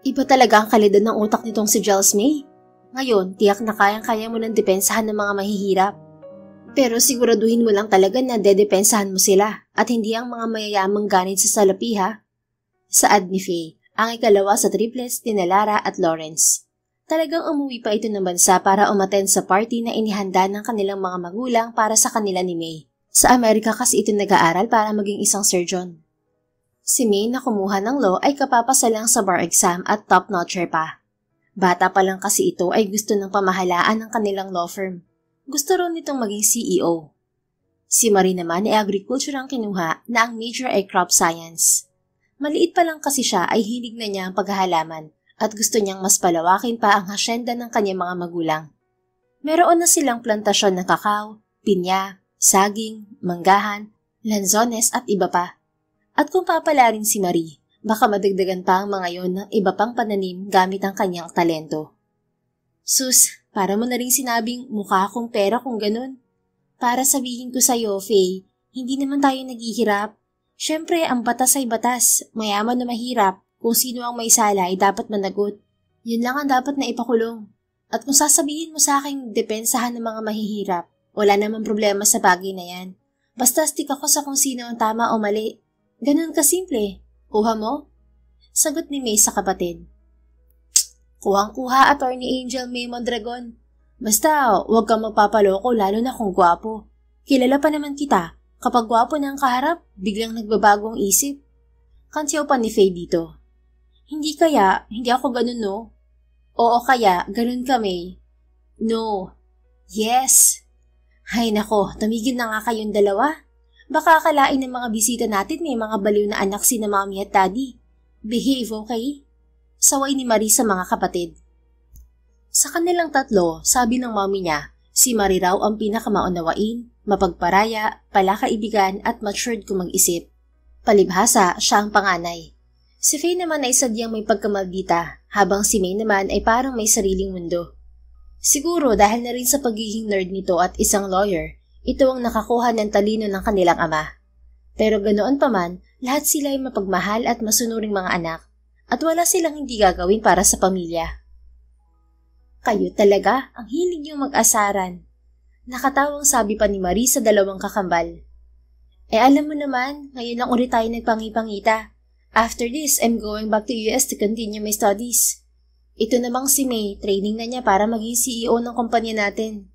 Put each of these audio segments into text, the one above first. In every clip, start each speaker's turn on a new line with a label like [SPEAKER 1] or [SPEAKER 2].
[SPEAKER 1] Iba talaga ang kalidad ng utak nitong si Giles May. Ngayon, tiyak na kayang-kaya mo ng depensahan ng mga mahihirap. Pero siguraduhin mo lang talaga na dedepensahan mo sila at hindi ang mga mayayamang ganit sa salapi ha. Saad ni Faye, ang ikalawa sa triplets ni Lara at Lawrence. Talagang umuwi pa ito ng bansa para umattend sa party na inihanda ng kanilang mga magulang para sa kanila ni May. Sa Amerika kasi ito nag-aaral para maging isang surgeon. Si May na kumuha ng law ay kapapasa lang sa bar exam at top-notcher pa. Bata pa lang kasi ito ay gusto ng pamahalaan ng kanilang law firm. Gusto ron nitong maging CEO. Si Marie naman ay agriculture ang kinuha na ang major ay crop science. Maliit pa lang kasi siya ay hilig na niya ang paghahalaman at gusto niyang mas palawakin pa ang hasyenda ng kanyang mga magulang. Meron na silang plantasyon ng kakao, pinya, saging, manggahan, lanzones at iba pa. At kung papala rin si Marie, baka madagdagan pa ang mga yon ng iba pang pananim gamit ang kanyang talento. Sus, para mo na rin sinabing mukha akong pera kung ganun. Para sabihin ko sa'yo, Faye, hindi naman tayo naghihirap. Siyempre, ang batas ay batas, mayaman na mahirap. Kung sino ang may sala ay dapat managot. Yun lang ang dapat na ipakulong. At kung sasabihin mo sa aking depensahan ng mga mahihirap, wala namang problema sa bagay na yan. Basta stick ako sa kung sino ang tama o mali. Ganun kasimple. Kuha mo? Sagot ni May sa kapatid. Kuhang-kuha, Attorney Angel May Mondragon. Basta, huwag kang magpapaloko lalo na kung gwapo. Kilala pa naman kita. Kapag gwapo na ang kaharap, biglang nagbabagong isip. Kansiyaw pa ni Faye dito. Hindi ako ganun no? Oo kaya, ganun ka May. No. Yes. Hay nako, tumigil na nga kayong dalawa. Baka akalain ng mga bisita natin may mga baliw na anak si na mommy at daddy. Behave, okay? Saway ni Marie sa mga kapatid. Sa kanilang tatlo, sabi ng mommy niya, si Marie raw ang pinakamaunawain, mapagparaya, palakaibigan at matured kung mag-isip. Palibhasa, siya ang panganay. Si Faye naman ay sadyang may pagkamaldita, habang si May naman ay parang may sariling mundo. Siguro dahil na rin sa pagiging nerd nito at isang lawyer, ito ang nakakuha ng talino ng kanilang ama. Pero ganoon pa man, lahat sila ay mapagmahal at masunuring mga anak, at wala silang hindi gagawin para sa pamilya. Kayo talaga, ang hilig niyong mag-asaran. Nakatawang sabi pa ni Marie sa dalawang kakambal. Alam mo naman, ngayon lang ulit tayo nagpangipangita. After this, I'm going back to US to continue my studies. Ito namang si May, training na niya para maging CEO ng kumpanya natin.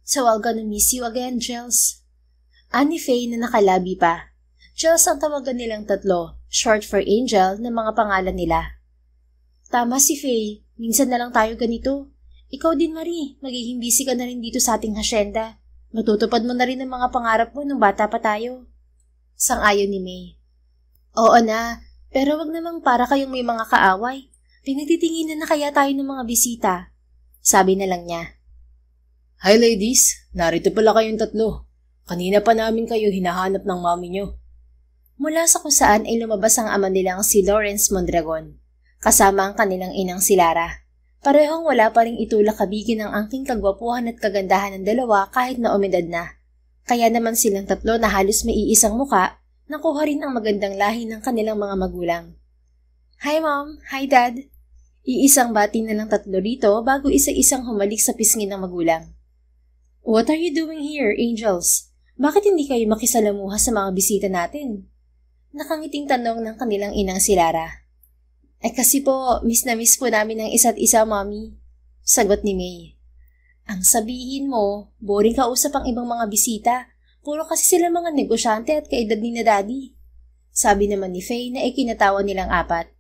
[SPEAKER 1] So I'll gonna miss you again, Giles. Ani Faye na nakalabi pa. Giles ang tawagan nilang tatlo, short for Angel na mga pangalan nila. Tama si Faye, minsan na lang tayo ganito. Ikaw din Marie, magiging busy ka na rin dito sa ating hasyenda. Matutupad mo na rin ang mga pangarap mo nung bata pa tayo. Sang-ayon ni May. Oo na, pero wag namang para kayong may mga kaaway. Pinagtitinginan na kaya tayo ng mga bisita. Sabi na lang niya.
[SPEAKER 2] Hi ladies, narito pala kayong tatlo. Kanina pa namin kayo hinahanap ng mami nyo.
[SPEAKER 1] Mula sa kung saan ay lumabas ang ama nilang si Lawrence Mondragon, kasama ang kanilang inang si Lara. Parehong wala pa ring itulak kabigin ng angking kagwapuhan at kagandahan ng dalawa kahit na umedad na. Kaya naman silang tatlo na halos may iisang muka, nakuha rin ang magandang lahi ng kanilang mga magulang. Hi Mom, hi Dad. Iisang bati na lang tatlo rito bago isa-isang humalik sa pisngi ng magulang. What are you doing here, Angels? Bakit hindi kayo makisalamuha sa mga bisita natin? Nakangiting tanong ng kanilang inang si Lara. Kasi po, miss na miss po namin ang isa't isa, Mommy. Sagot ni May. Ang sabihin mo, boring kausap ang ibang mga bisita. Puro kasi sila mga negosyante at kaedad ni na Daddy. Sabi naman ni Faye na ikinatawa nilang apat.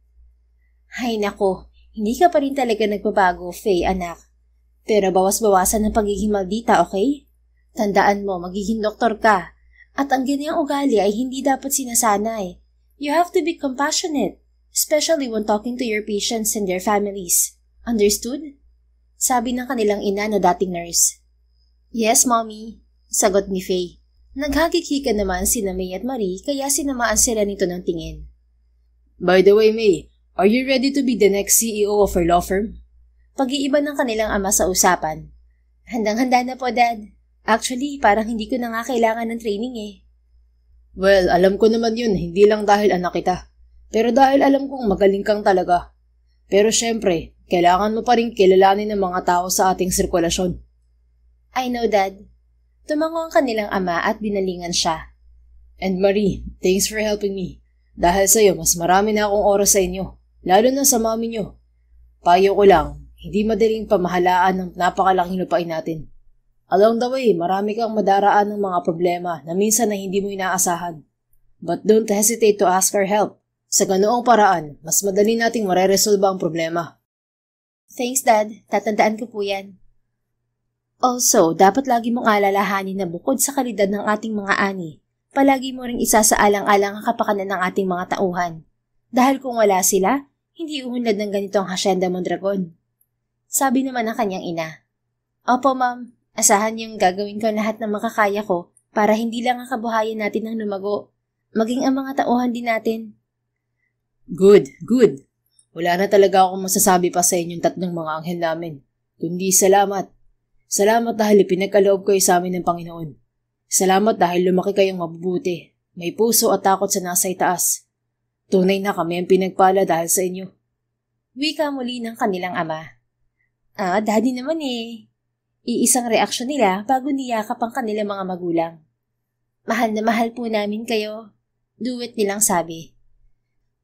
[SPEAKER 1] Hay nako, hindi ka pa rin talaga nagbabago, Faye anak. Pero bawas-bawasan ng pagiging maldita, okay? Tandaan mo, magiging doktor ka. At ang ganyang ugali ay hindi dapat sinasanay. You have to be compassionate, especially when talking to your patients and their families. Understood? Sabi ng kanilang ina na dating nurse. Yes, Mommy, sagot ni Faye. Naghagikika naman sina May at Marie kaya sinamaan sila nito ng tingin.
[SPEAKER 2] By the way, May, are you ready to be the next CEO of our law firm?
[SPEAKER 1] Pag-iiba ng kanilang ama sa usapan. Handang-handa na po, Dad. Actually, parang hindi ko na nga kailangan ng training eh.
[SPEAKER 2] Well, alam ko naman yun, hindi lang dahil anak kita. Pero dahil alam kong magaling kang talaga. Pero syempre, kailangan mo pa rin kilalanin ng mga tao sa ating sirkulasyon.
[SPEAKER 1] I know, Dad. Tumango ang kanilang ama at binalingan siya.
[SPEAKER 2] And Marie, thanks for helping me. Dahil sa'yo, mas marami na akong oras sa inyo, lalo na sa mami nyo. Payo ko lang, hindi madaling pamahalaan ng napakalaking lupain natin. Along the way, marami kang madaraan ng mga problema na minsan na hindi mo inaasahan. But don't hesitate to ask our help. Sa ganoong paraan, mas madali nating mareresolba ang problema.
[SPEAKER 1] Thanks, Dad. Tatandaan ko po yan. Also, dapat lagi mong alalahanin na bukod sa kalidad ng ating mga ani, palagi mo ring isasaalang-alang ang kapakanan ng ating mga tauhan. Dahil kung wala sila, hindi uunlad ng ganito ang Hacienda Mondragon. Sabi naman ng kanyang ina. Opo, Ma'am. Asahan niyong gagawin ko lahat ng makakaya ko para hindi lang ang kabuhayan natin ang lumago, maging ang mga tauhan din natin.
[SPEAKER 2] Good, good. Wala na talaga akong masasabi pa sa inyong tatlong mga anghel namin. Kundi salamat. Salamat dahil ipinagkaloob kayo sa amin ng Panginoon. Salamat dahil lumaki kayong mabubuti. May puso at takot sa nasa itaas. Tunay na kami ang pinagpala dahil sa inyo.
[SPEAKER 1] Wika muli ng kanilang ama. Daddy naman eh. Iisang reaksyon nila bago niyakap ang kanilang mga magulang. Mahal na mahal po namin kayo. Duwit nilang sabi.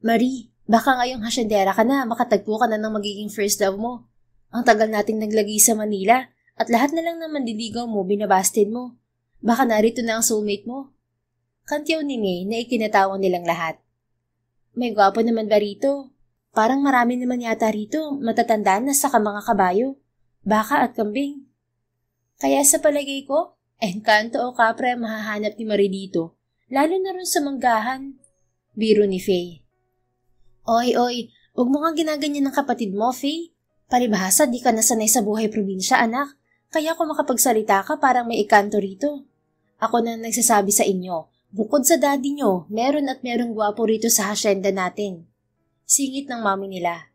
[SPEAKER 1] Marie, baka ngayong hasyendera ka na, makatagpo ka na ng magiging first love mo. Ang tagal nating naglagi sa Manila at lahat na lang na mandiligaw mo binabasted mo. Baka narito na ang soulmate mo. Kantyaw ni May na ikinatawang nilang lahat. May gwapo naman ba rito? Parang marami naman yata rito, matatandaan na sa mga kabayo, baka at kambing. Kaya sa palagay ko, engkanto o kapre mahahanap ni Marie dito, lalo na rin sa manggahan. Biro ni Faye. Oy, huwag mo kang ginaganyan ng kapatid mo, Faye. Palibhasa, di ka nasanay sa buhay probinsya, anak. Kaya kung makapagsalita ka, parang may ikanto rito. Ako na nagsasabi sa inyo, bukod sa daddy nyo, meron at merong gwapo rito sa hacienda natin. Singit ng mami nila.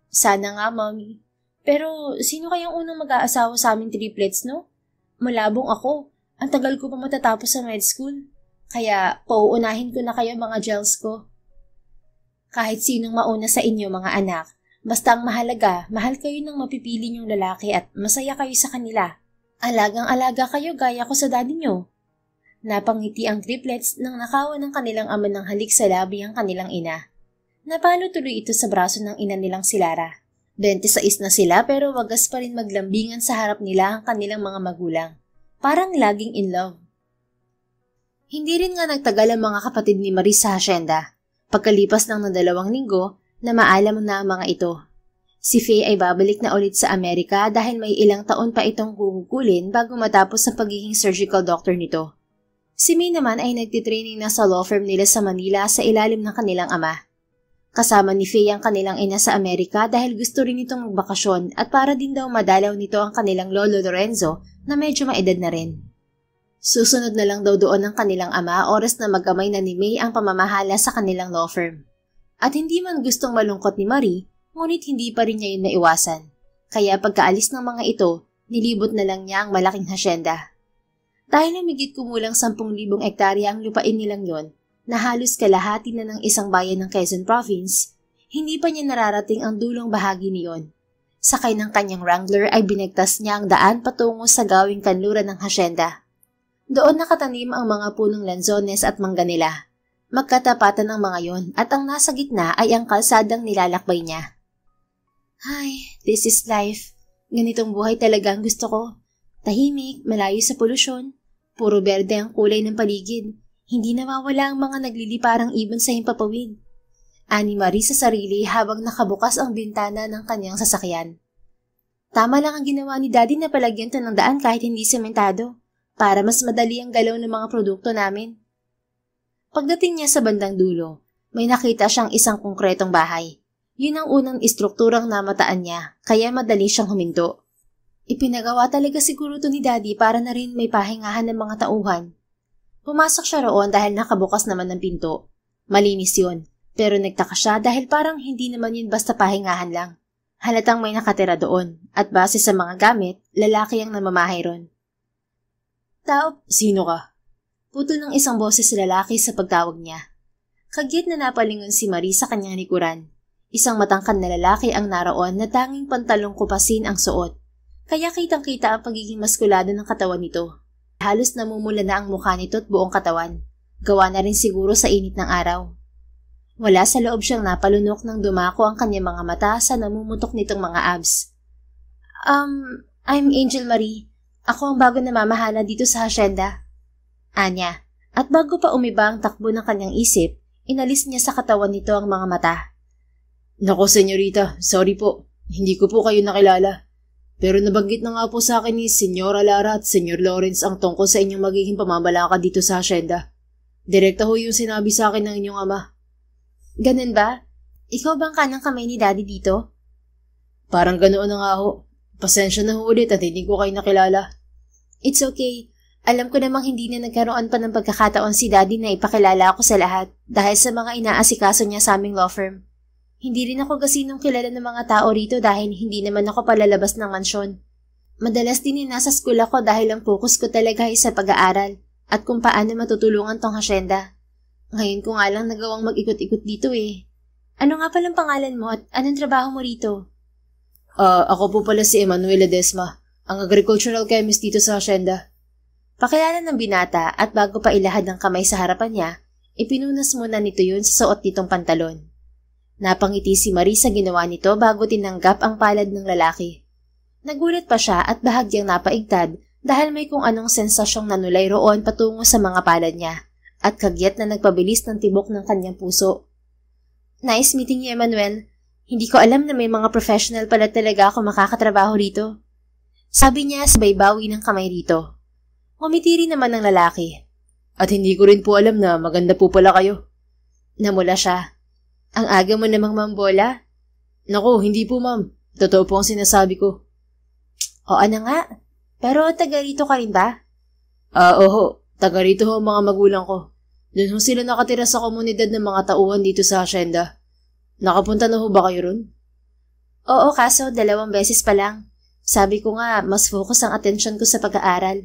[SPEAKER 1] Sana nga, mami. Pero sino kayang unang mag-aasawa sa aming triplets, no? Malabong ako. Ang tagal ko pa matatapos sa med school. Kaya pauunahin ko na kayo mga gels ko. Kahit sinong mauna sa inyo mga anak, basta ang mahalaga, mahal kayo ng mapipili niyong lalaki at masaya kayo sa kanila. Alagang-alaga kayo gaya ko sa daddy niyo. Napangiti ang triplets nang nakawan ng kanilang ama ng halik sa labi ang kanilang ina. Napalo tuloy ito sa braso ng ina nilang si Lara. 26 na sila pero wagas pa rin maglambingan sa harap nila ang kanilang mga magulang. Parang laging in love. Hindi rin nga nagtagal ang mga kapatid ni Marie sa hacienda. Pagkalipas ng 2 linggo, na maalam na ang mga ito. Si Faye ay babalik na ulit sa Amerika dahil may ilang taon pa itong gugugulin bago matapos ang pagiging surgical doctor nito. Si May naman ay nagtitraining na sa law firm nila sa Manila sa ilalim ng kanilang ama. Kasama ni Faye ang kanilang ina sa Amerika dahil gusto rin itong magbakasyon at para din daw madalaw nito ang kanilang lolo Lorenzo na medyo maedad na rin. Susunod na lang daw doon ang kanilang ama oras na magamay na ni May ang pamamahala sa kanilang law firm. At hindi man gustong malungkot ni Marie, ngunit hindi pa rin niya yun naiwasan. Kaya pagkaalis ng mga ito, nilibot na lang niya ang malaking hacienda. Dahil namigit kumulang 10,000 hektarya ang lupain nilang yon, na halos kalahati na ng isang bayan ng Quezon Province, hindi pa niya nararating ang dulong bahagi niyon. Sakay ng kanyang Wrangler ay binagtas niya ang daan patungo sa gawing kanluran ng hacienda. Doon nakatanim ang mga punong lanzones at mangga nila. Magkatapatan ang mga yon at ang nasa gitna ay ang kalsadang nilalakbay niya. Ay, this is life. Ganitong buhay talaga ang gusto ko. Tahimik, malayo sa polusyon. Puro berde ang kulay ng paligid. Hindi nawawala ang mga nagliliparang ibon sa himpapawid. Ani Marie sa sarili habang nakabukas ang bintana ng kanyang sasakyan. Tama lang ang ginawa ni Daddy na palagyan to ng daan kahit hindi sementado, para mas madali ang galaw ng mga produkto namin. Pagdating niya sa bandang dulo, may nakita siyang isang konkretong bahay. Yun ang unang istrukturang namataan niya, kaya madali siyang huminto. Ipinagawa talaga siguro to ni Daddy para na rin may pahingahan ng mga tauhan. Pumasok siya roon dahil nakabukas naman ng pinto. Malinis yun, pero nagtaka siya dahil parang hindi naman yun basta pahingahan lang. Halatang may nakatira doon, at base sa mga gamit, lalaki ang namamahay ron. Tao, sino ka? Putol ng isang boses sa lalaki sa pagtawag niya. Kagyat na napalingon si Marie sa kanyang likuran. Isang matangkad na lalaki ang naroon na tanging pantalong kupasin ang suot. Kaya kitang-kita ang pagiging maskulado ng katawan nito. Halos namumula na ang mukha nito at buong katawan. Gawa na rin siguro sa init ng araw. Wala sa loob siyang napalunok nang dumako ang kanyang mga mata sa namumutok nitong mga abs. I'm Angel Marie. Ako ang bago na mamahala dito sa hasyenda. Anya. At bago pa umiba ang takbo ng kanyang isip, inalis niya sa katawan nito ang mga mata.
[SPEAKER 2] Nako, senyorita, sorry po. Hindi ko po kayo nakilala. Pero nabanggit na nga po sa akin ni Senyora Lara at Senyor Lawrence ang tungkol sa inyong magiging pamamalakad dito sa hasyenda. Direkta ho yung sinabi sa akin ng inyong ama.
[SPEAKER 1] Ganun ba? Ikaw bang kanang kamay ni Daddy dito?
[SPEAKER 2] Parang ganoon na nga ho. Pasensya na ho ulit at hindi ko kayo nakilala.
[SPEAKER 1] It's okay. Alam ko namang hindi na nagkaroon pa ng pagkakataon si Daddy na ipakilala ako sa lahat dahil sa mga inaasikaso niya sa aming law firm. Hindi rin ako gasinong kilala ng mga tao rito dahil hindi naman ako palalabas ng mansyon. Madalas din nasa school ako dahil ang focus ko talaga ay sa pag-aaral at kung paano matutulungan tong hasyenda. Ngayon ko nga lang nagawang mag-ikot-ikot dito eh. Ano nga palang pangalan mo at anong trabaho mo rito?
[SPEAKER 2] Ako po pala si Emmanuel Ledesma, ang agricultural chemist dito sa hasyenda.
[SPEAKER 1] Pakilala ng binata at bago pa ilahad ng kamay sa harapan niya, ipinunas muna nito yun sa suot nitong pantalon. Napangiti si Marie sa ginawa nito bago tinanggap ang palad ng lalaki. Nagulat pa siya at bahagyang napaigtad dahil may kung anong sensasyong nanulay roon patungo sa mga palad niya at kagyat na nagpabilis ng tibok ng kanyang puso. Nice meeting you, Emmanuel. Hindi ko alam na may mga professional pala talaga ako makakatrabaho rito. Sabi niya sabay bawi ng kamay rito. Umiti rin naman ng lalaki.
[SPEAKER 2] At hindi ko rin po alam na maganda po pala kayo.
[SPEAKER 1] Namula siya. Ang aga mo namang mambola?
[SPEAKER 2] Naku, hindi po ma'am. Totoo po ang sinasabi ko.
[SPEAKER 1] Oo na nga. Pero taga rito ka rin ba?
[SPEAKER 2] Oo. Taga rito ho ang mga magulang ko. Doon ho sila nakatira sa komunidad ng mga tauhan dito sa hasyenda. Nakapunta na ho ba kayo ron?
[SPEAKER 1] Oo, kaso 2 beses pa lang. Sabi ko nga, mas focus ang atensyon ko sa pag-aaral.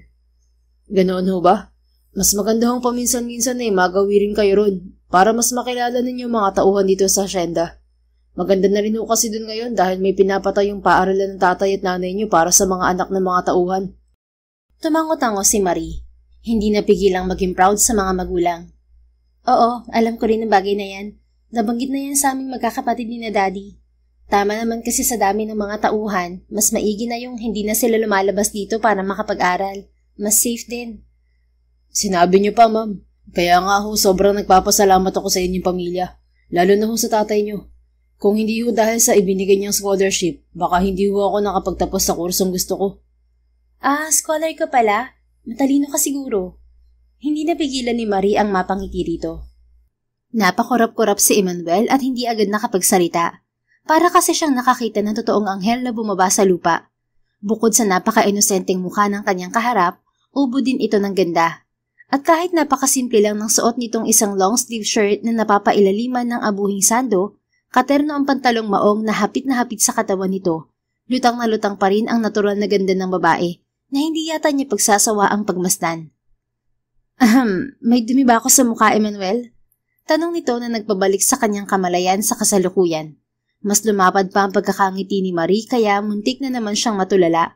[SPEAKER 2] Ganoon ho ba? Mas maganda hong paminsan-minsan magawi rin kayo ron para mas makilala ninyo mga tauhan dito sa hasyenda. Maganda na rin ho kasi dun ngayon dahil may pinapatay yung paaralan ng tatay at nanay niyo para sa mga anak ng mga tauhan.
[SPEAKER 1] Tumango-tango si Marie. Hindi napigilang maging proud sa mga magulang. Oo, alam ko rin ang bagay na yan. Nabanggit na yan sa aming magkakapatid ni na Daddy. Tama naman kasi sa dami ng mga tauhan, mas maigi na yung hindi na sila lumalabas dito para makapag-aral. Mas safe din.
[SPEAKER 2] Sinabi niyo pa, ma'am. Kaya nga ho, sobrang nagpapasalamat ako sa inyong pamilya. Lalo na ho sa tatay niyo. Kung hindi ho dahil sa ibinigay niyang scholarship, baka hindi ho ako nakapagtapos sa kursong gusto ko.
[SPEAKER 1] Scholar ka pala? Matalino ka siguro. Hindi napigilan ni Marie ang mapangiti rito. Napakurap-kurap si Emmanuel at hindi agad nakapagsalita. Para kasi siyang nakakita ng totoong anghel na bumaba sa lupa. Bukod sa napaka-inosenteng mukha ng kanyang kaharap, ubo din ito ng ganda. At kahit napakasimple lang ng suot nitong isang long-sleeve shirt na napapailaliman ng abuhing sando, katerno ang pantalong maong na hapit sa katawan nito. Lutang na lutang pa rin ang natural na ganda ng babae na hindi yata niya pagsasawa ang pagmasdan. May dumi ba ako sa mukha, Emmanuel? Tanong nito na nagpabalik sa kanyang kamalayan sa kasalukuyan. Mas lumapad pa ang pagkakangiti ni Marie kaya muntik na naman siyang matulala.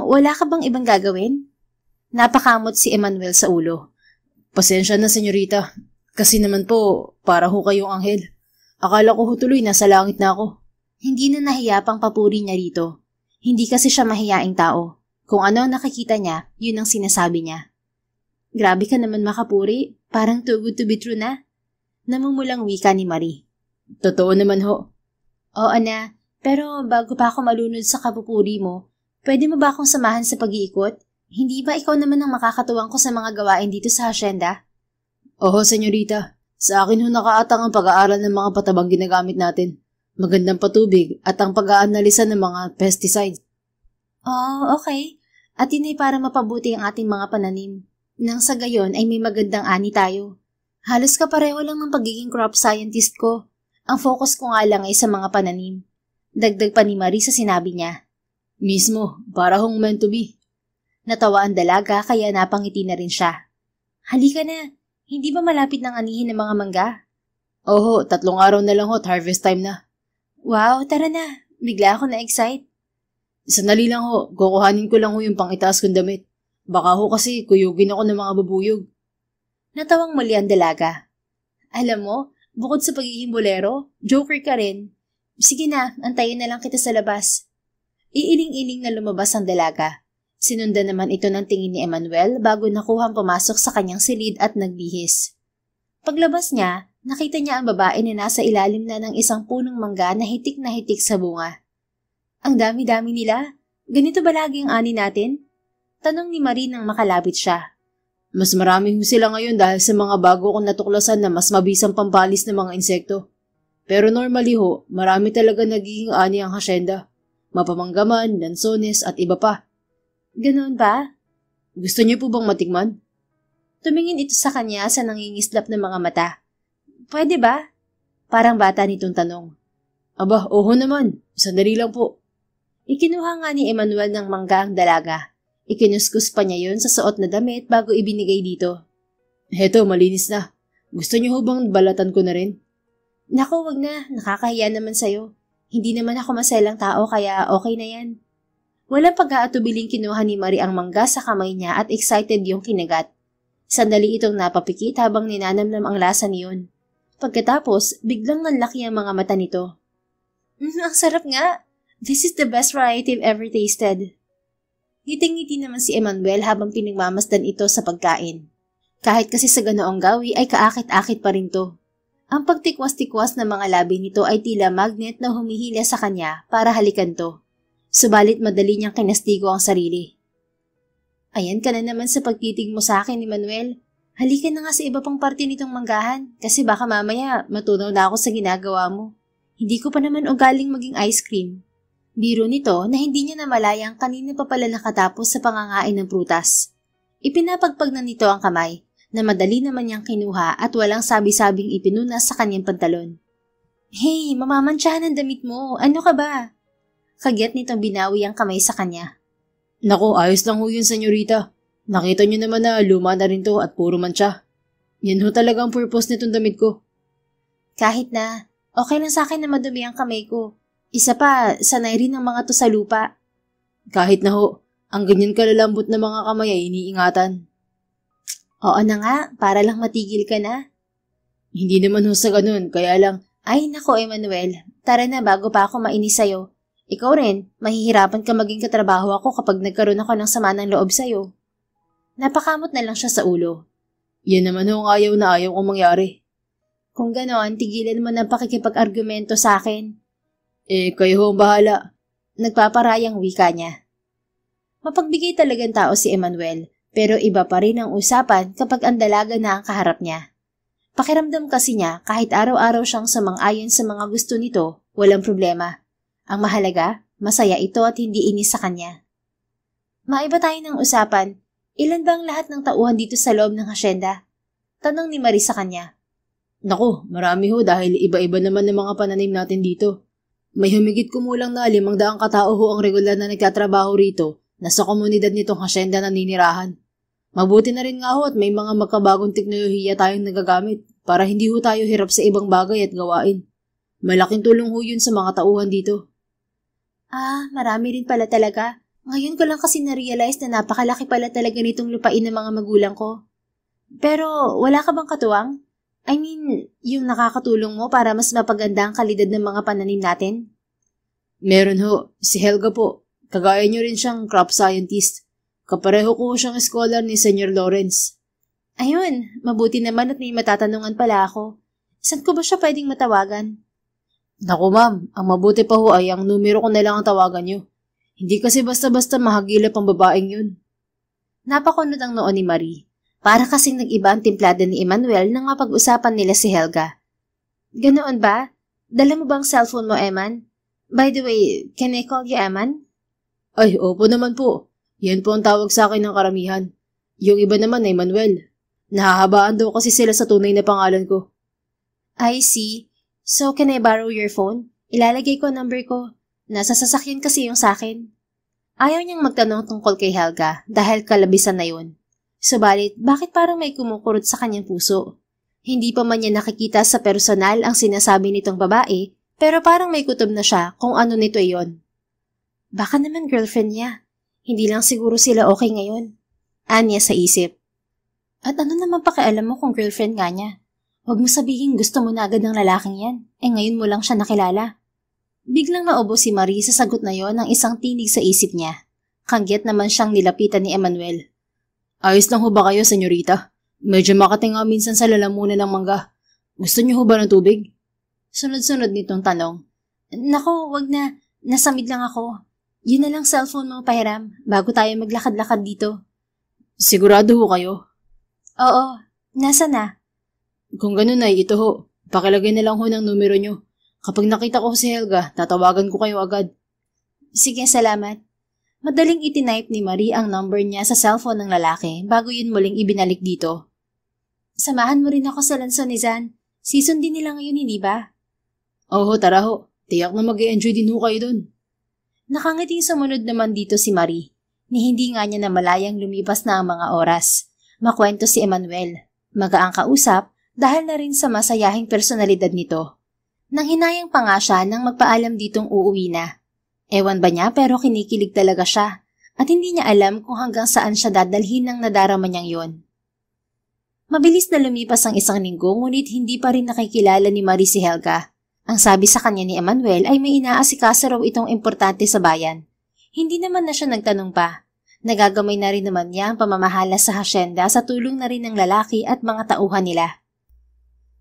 [SPEAKER 1] Wala ka bang ibang gagawin? Napakamot si Emmanuel sa ulo.
[SPEAKER 2] Pasensya na, senyorita. Kasi naman po, para ho kayong anghel. Akala ko ho tuloy nasa langit na ako.
[SPEAKER 1] Hindi na nahiya pang papuri niya rito. Hindi kasi siya mahiyaing tao. Kung ano ang nakikita niya, yun ang sinasabi niya. Grabe ka naman makapuri. Parang too good to be true na. Namumulang wika ni Marie.
[SPEAKER 2] Totoo naman ho.
[SPEAKER 1] Oo na, pero bago pa ako malunod sa kapupuri mo, pwede mo ba akong samahan sa pag-iikot? Hindi ba ikaw naman ang makakatuwang ko sa mga gawain dito sa hasyenda?
[SPEAKER 2] Oo, senyorita. Sa akin ho nakaatang ang pag-aaral ng mga patabang ginagamit natin. Magandang patubig at ang pag-aanalisa ng mga pesticides.
[SPEAKER 1] Okay. At yun ay para mapabuti ang ating mga pananim. Nang sa gayon ay may magandang ani tayo. Halos kapareho lang ng pagiging crop scientist ko. Ang focus ko nga lang ay sa mga pananim. Dagdag pa ni Marie sa sinabi niya.
[SPEAKER 2] Mismo, para hong meant to be.
[SPEAKER 1] Natawa ang dalaga kaya napangiti na rin siya. Halika na, hindi ba malapit ng anihin ng mga mangga?
[SPEAKER 2] Oho, 3 araw na lang at harvest time na.
[SPEAKER 1] Wow, tara na. Bigla ako na-excite.
[SPEAKER 2] Sandali lang ho, kukuhanin ko lang ho yung pang-itaas kong damit. Baka ho kasi kuyugin ako ng mga babuyog.
[SPEAKER 1] Natawang muli ang dalaga. Alam mo, bukod sa pagiging bolero, joker ka rin. Sige na, antayin na lang kita sa labas. Iiling-iling na lumabas ang dalaga. Sinundan naman ito ng tingin ni Emmanuel bago nakuhang pumasok sa kanyang silid at nagbihis. Paglabas niya, nakita niya ang babae na nasa ilalim na ng isang punong mangga na hitik sa bunga. Ang dami-dami nila. Ganito ba lagi ang ani natin? Tanong ni Marie nang makalapit siya.
[SPEAKER 2] Mas marami ho sila ngayon dahil sa mga bago kong natuklasan na mas mabisang pampalis ng mga insekto. Pero normally ho, marami talaga nagiging ani ang hasyenda. Mapamanggaman, lansones at iba pa.
[SPEAKER 1] Ganoon ba?
[SPEAKER 2] Gusto niyo po bang matikman?
[SPEAKER 1] Tumingin ito sa kanya sa nangingislap ng mga mata. Pwede ba? Parang bata nitong tanong.
[SPEAKER 2] Aba, oho naman. Sandali lang po.
[SPEAKER 1] Ikinuha nga ni Emmanuel ng mangga ang dalaga. Ikinuskus pa niya yun sa suot na damit bago ibinigay dito.
[SPEAKER 2] Heto, malinis na. Gusto niyo ho bang balatan ko na rin?
[SPEAKER 1] Naku, wag na. Nakakahiya naman sa'yo. Hindi naman ako maselang tao kaya okay na yan. Walang pag-aatubiling kinuha ni Marie ang mangga sa kamay niya at excited yung kinagat. Sandali itong napapikit habang ninanamnam ang lasa niyon. Pagkatapos, biglang nanlaki ang mga mata nito. Ang sarap nga! This is the best variety I've ever tasted. Ngiting-ngiti naman si Emmanuel habang pinagmamasdan ito sa pagkain. Kahit kasi sa ganoong gawi ay kaakit-akit pa rin to. Ang pagtikwas-tikwas ng mga labi nito ay tila magnet na humihila sa kanya para halikan to. Subalit madali niyang kinastigo ang sarili. Ayan ka na naman sa pagtitig mo sa akin, Emmanuel. Halika na nga sa iba pang parte nitong manggahan kasi baka mamaya matunaw na ako sa ginagawa mo. Hindi ko pa naman ugaling maging ice cream. Biro nito na hindi niya namalayang kanina pa pala nakatapos sa pangangain ng prutas. Ipinapagpag na nito ang kamay na madali naman niyang kinuha at walang sabi-sabing ipinunas sa kanyang pantalon. Hey, mamamantsahan ang damit mo. Ano ka ba? Kagyat nitong binawi ang kamay sa kanya.
[SPEAKER 2] Naku, ayos lang ho yun, senyorita. Nakita niyo naman na luma na rin to at puro mantsa. Yan ho talaga ang purpose nitong damit ko.
[SPEAKER 1] Kahit na, okay lang sa akin na madumi ang kamay ko. Isa pa, sanay rin ang mga to sa lupa.
[SPEAKER 2] Kahit na ho, ang ganyan kalalambot na mga kamay ay iniingatan.
[SPEAKER 1] Oo na nga, para lang matigil ka na.
[SPEAKER 2] Hindi naman ho sa ganun, kaya lang.
[SPEAKER 1] Ay nako Emmanuel, tara na bago pa ako mainis sa'yo. Ikaw rin, mahihirapan ka maging katrabaho ako kapag nagkaroon ako ng sama ng loob sa'yo. Napakamot na lang siya sa ulo.
[SPEAKER 2] Yan naman ho ang ayaw na ayaw kong mangyari.
[SPEAKER 1] Kung ganoon, tigilan mo ng pakikipag-argumento sa akin.
[SPEAKER 2] Kayo ho ang bahala.
[SPEAKER 1] Nagpaparayang wika niya. Mapagbigay talagang tao si Emmanuel, pero iba pa rin ang usapan kapag ang dalaga na ang kaharap niya. Pakiramdam kasi niya kahit araw-araw siyang sumang-ayon sa mga gusto nito, walang problema. Ang mahalaga, masaya ito at hindi inis sa kanya. Maiba tayo ng usapan, ilan ba ang lahat ng tauhan dito sa loob ng hasyenda? Tanong ni Marie sa kanya.
[SPEAKER 2] Naku, marami ho dahil iba-iba naman ng mga pananim natin dito. May humigit kumulang na 500 katao ho ang regular na nagtatrabaho rito na sa komunidad nitong hasyenda na ninirahan. Mabuti na rin nga ho at may mga magkabagong teknolohiya tayong nagagamit para hindi ho tayo hirap sa ibang bagay at gawain. Malaking tulong ho yun sa mga tauhan dito.
[SPEAKER 1] Marami rin pala talaga. Ngayon ko lang kasi na-realize na napakalaki pala talaga nitong lupain ng mga magulang ko. Pero wala ka bang katuwang? I mean, yung nakakatulong mo para mas mapaganda ang kalidad ng mga pananim natin?
[SPEAKER 2] Meron ho. Si Helga po. Kagaya niyo rin siyang crop scientist. Kapareho ko siyang scholar ni Senior Lawrence.
[SPEAKER 1] Ayun, mabuti naman at may matatanungan pala ako. Saan ko ba siya pwedeng matawagan?
[SPEAKER 2] Naku ma'am, ang mabuti pa ho ay ang numero ko na lang ang tawagan niyo. Hindi kasi basta-basta mahagilap ang babaeng yun.
[SPEAKER 1] Napakunod ang noo ni Marie. Para kasing nag-iba ang timplada ni Emmanuel nang mapag-usapan nila si Helga. Ganoon ba? Dala mo bang cellphone mo, Eman? By the way, can I call you Eman?
[SPEAKER 2] Ay, opo naman po. Yan po ang tawag sa akin ng karamihan. Yung iba naman ay Manuel. Nahahabaan daw kasi sila sa tunay na pangalan ko.
[SPEAKER 1] I see. So, can I borrow your phone? Ilalagay ko ang number ko. Nasa sasakyan kasi yung sakin. Ayaw niyang magtanong tungkol kay Helga dahil kalabisan na yun. Subalit, bakit parang may kumukurot sa kanyang puso? Hindi pa man niya nakikita sa personal ang sinasabi nitong babae, pero parang may kutob na siya kung ano nito iyon. Baka naman girlfriend niya. Hindi lang siguro sila okay ngayon. Anya sa isip. At ano naman pakialam mo kung girlfriend nga niya? Huwag mo sabihin gusto mo na agad ng lalaking yan. Ngayon mo lang siya nakilala. Biglang naubo si Marie sa sagot na yon ng isang tinig sa isip niya. Kangyat naman siyang nilapitan ni Emmanuel. Ayos lang ho ba kayo, senyorita? Medyo makati nga minsan sa lalamunan ng mangga. Gusto niyo ho ba ng tubig? Sunod-sunod nitong tanong. Nako, wag na. Nasamid lang ako. Yun na lang cellphone mo pahiram bago tayo maglakad-lakad dito. Sigurado ho kayo? Oo. Nasa na? Kung ganun ay ito ho. Pakilagay na lang ho ng numero nyo. Kapag nakita ko si Helga, tatawagan ko kayo agad. Sige, salamat. Madaling itinype ni Marie ang number niya sa cellphone ng lalaki bago yun muling ibinalik dito. Samahan mo rin ako sa Lanzonizan. Season din nila ngayon, hindi ba? Oo, tara ho. Tiyak na mag-i-enjoy din ho kayo dun. Nakangiting sumunod naman dito si Marie, ni hindi nga niya na malayang lumipas na ang mga oras. Makwento si Emmanuel. Magaang kausap dahil na rin sa masayahing personalidad nito. Nang hinayang pa nga siya nang magpaalam ditong uuwi na. Ewan ba niya pero kinikilig talaga siya at hindi niya alam kung hanggang saan siya dadalhin ng nadarama niyang yon. Mabilis na lumipas ang isang linggo ngunit hindi pa rin nakikilala ni Marie si Helga. Ang sabi sa kanya ni Emmanuel ay may inaasikaso raw itong importante sa bayan. Hindi naman na siya nagtanong pa. Nagagamay na rin naman niya ang pamamahala sa hasyenda sa tulong na rin ng lalaki at mga tauhan nila.